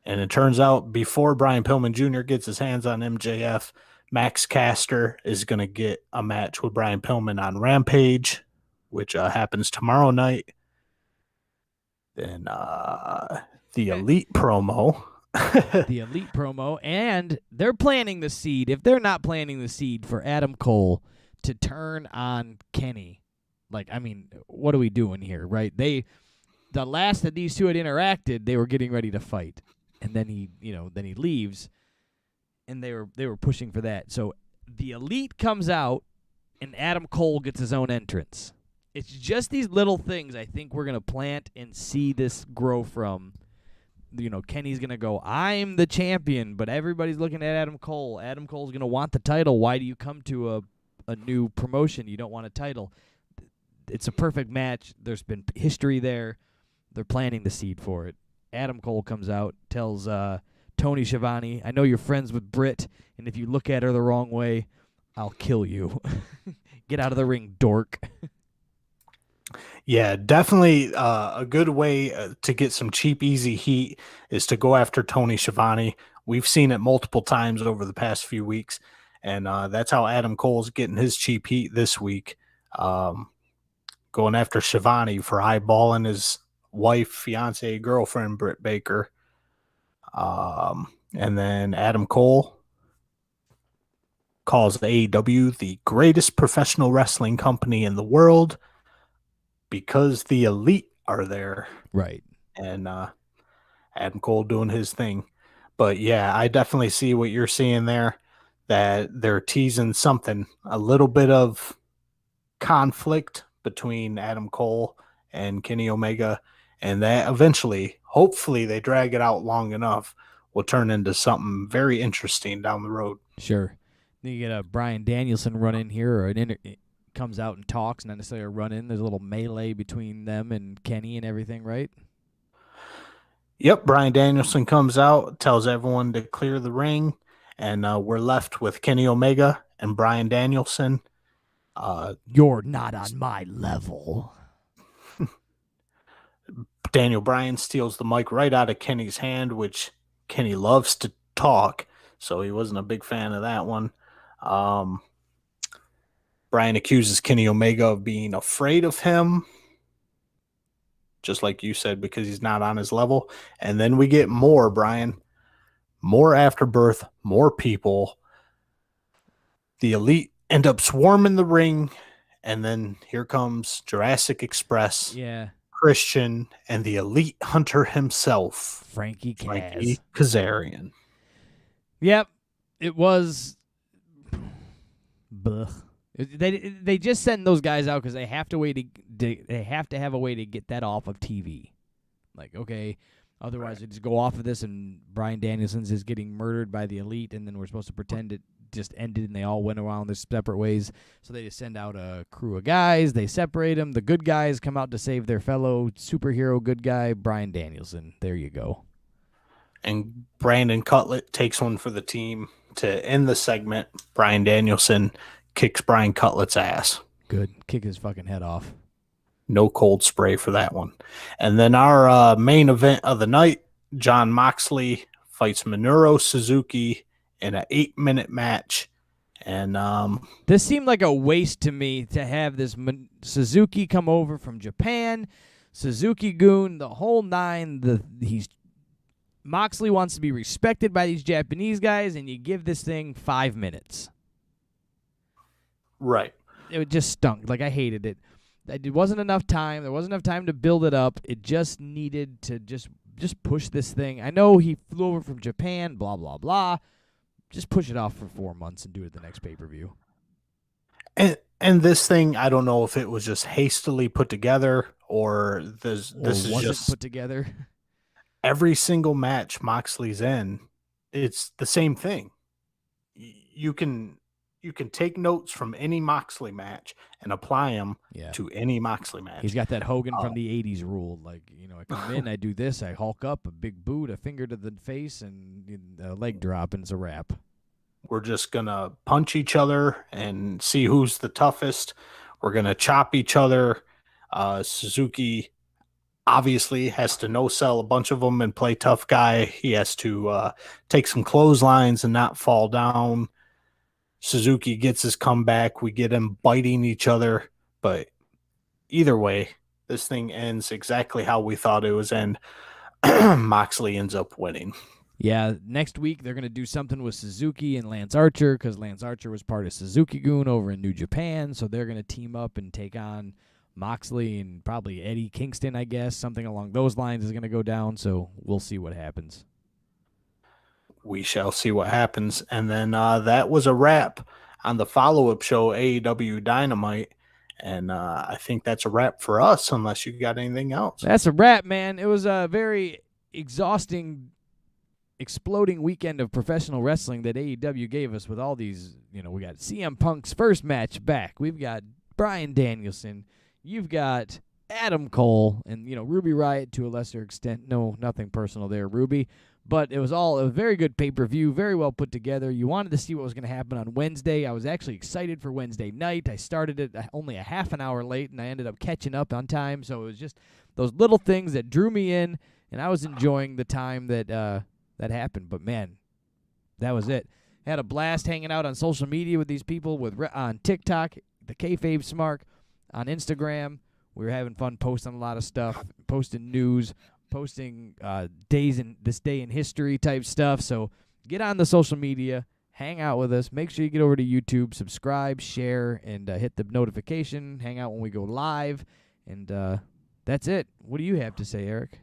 And it turns out before Brian Pillman Jr. gets his hands on MJF, Max Caster is going to get a match with Brian Pillman on Rampage. which happens tomorrow night. Then the Elite promo. The Elite promo, and they're planting the seed. If they're not planting the seed for Adam Cole to turn on Kenny, like, I mean, what are we doing here, right? The last that these two had interacted, they were getting ready to fight, and then he leaves, and they were pushing for that. So the Elite comes out, and Adam Cole gets his own entrance. It's just these little things I think we're gonna plant and see this grow from. Kenny's going to go, I'm the champion, but everybody's looking at Adam Cole. Adam Cole's going to want the title. Why do you come to a new promotion? You don't want a title. It's a perfect match. There's been history there. They're planting the seed for it. Adam Cole comes out, tells Tony Schiavone, I know you're friends with Britt, and if you look at her the wrong way, I'll kill you. Get out of the ring, dork. Yeah, definitely a good way to get some cheap, easy heat is to go after Tony Schiavone. We've seen it multiple times over the past few weeks, and that's how Adam Cole's getting his cheap heat this week, going after Schiavone for eyeballing his wife, fiance, girlfriend, Britt Baker. And then Adam Cole calls AEW the greatest professional wrestling company in the world, because the Elite are there. Right. And Adam Cole doing his thing. But yeah, I definitely see what you're seeing there, that they're teasing something, a little bit of conflict between Adam Cole and Kenny Omega, and that eventually, hopefully they drag it out long enough, will turn into something very interesting down the road. Sure. Then you get a Bryan Danielson run in here, or comes out and talks, not necessarily a run-in. There's a little melee between them and Kenny and everything, right? Yep, Bryan Danielson comes out, tells everyone to clear the ring, and we're left with Kenny Omega and Bryan Danielson. You're not on my level. Daniel Bryan steals the mic right out of Kenny's hand, which Kenny loves to talk, so he wasn't a big fan of that one. Bryan accuses Kenny Omega of being afraid of him, just like you said, because he's not on his level. And then we get more, Brian. More Afterbirth, more people. The Elite end up swarming the ring, and then here comes Jurassic Express, Christian, and the Elite Hunter himself, Frankie Kazarian. Yep, it was... Blech. They just send those guys out because they have to have a way to get that off of TV. Like, okay, otherwise they just go off of this and Bryan Danielson's is getting murdered by the Elite, and then we're supposed to pretend it just ended and they all went around their separate ways. So they just send out a crew of guys. They separate them. The good guys come out to save their fellow superhero good guy, Bryan Danielson. There you go. And Brandon Cutlet takes one for the team to end the segment. Bryan Danielson kicks Brian Cutlet's ass. Good. Kick his fucking head off. No cold spray for that one. And then our main event of the night, Jon Moxley fights Minoru Suzuki in an 8-minute match. And this seemed like a waste to me to have this Suzuki come over from Japan, Suzuki-gun, the whole nine. Moxley wants to be respected by these Japanese guys, and you give this thing 5 minutes. Right. It just stunk. Like, I hated it. It wasn't enough time. There wasn't enough time to build it up. It just needed to just push this thing. I know he flew over from Japan, blah, blah, blah. Just push it off for 4 months and do it at the next pay-per-view. And this thing, I don't know if it was just hastily put together or this is just put together. Every single match Moxley's in, it's the same thing. You can take notes from any Moxley match and apply them to any Moxley match. He's got that Hogan from the 80s rule. Like, I come in, I do this, I hulk up, a big boot, a finger to the face, and a leg drop, and it's a wrap. We're just going to punch each other and see who's the toughest. We're going to chop each other. Suzuki obviously has to no-sell a bunch of them and play tough guy. He has to take some clotheslines and not fall down. Suzuki gets his comeback. We get him biting each other, but either way, this thing ends exactly how we thought it was end. Moxley ends up winning. Yeah, next week they're going to do something with Suzuki and Lance Archer because Lance Archer was part of Suzuki-gun over in New Japan, so they're going to team up and take on Moxley and probably Eddie Kingston, I guess. Something along those lines is going to go down, so we'll see what happens. We shall see what happens. And then that was a wrap on the follow-up show, AEW Dynamite. And I think that's a wrap for us, unless you got anything else. That's a wrap, man. It was a very exhausting, exploding weekend of professional wrestling that AEW gave us with all these, we got CM Punk's first match back. We've got Bryan Danielson. You've got Adam Cole and, Ruby Riott to a lesser extent. No, nothing personal there, Ruby. But it was all a very good pay-per-view, very well put together. You wanted to see what was going to happen on Wednesday. I was actually excited for Wednesday night. I started it only a half an hour late, and I ended up catching up on time. So it was just those little things that drew me in, and I was enjoying the time that that happened. But, man, that was it. Had a blast hanging out on social media with these people on TikTok, the KayFabe Smark, on Instagram. We were having fun posting a lot of stuff, posting news, posting this day in history type stuff. So get on the social media, hang out with us. Make sure you get over to YouTube, subscribe, share, and hit the notification. Hang out when we go live. And that's it. What do you have to say, Eric?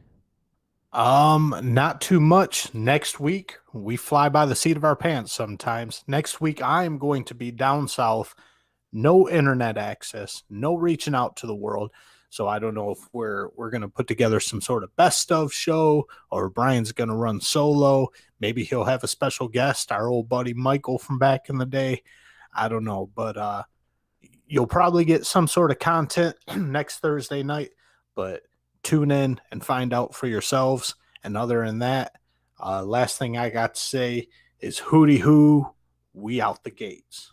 Not too much. Next week, we fly by the seat of our pants sometimes. Next week, I am going to be down south. No internet access, no reaching out to the world. So I don't know if we're going to put together some sort of best of show, or Brian's going to run solo. Maybe he'll have a special guest, our old buddy Michael from back in the day. I don't know, but you'll probably get some sort of content next Thursday night, but tune in and find out for yourselves. And other than that, last thing I got to say is hooty hoo, we out the gates.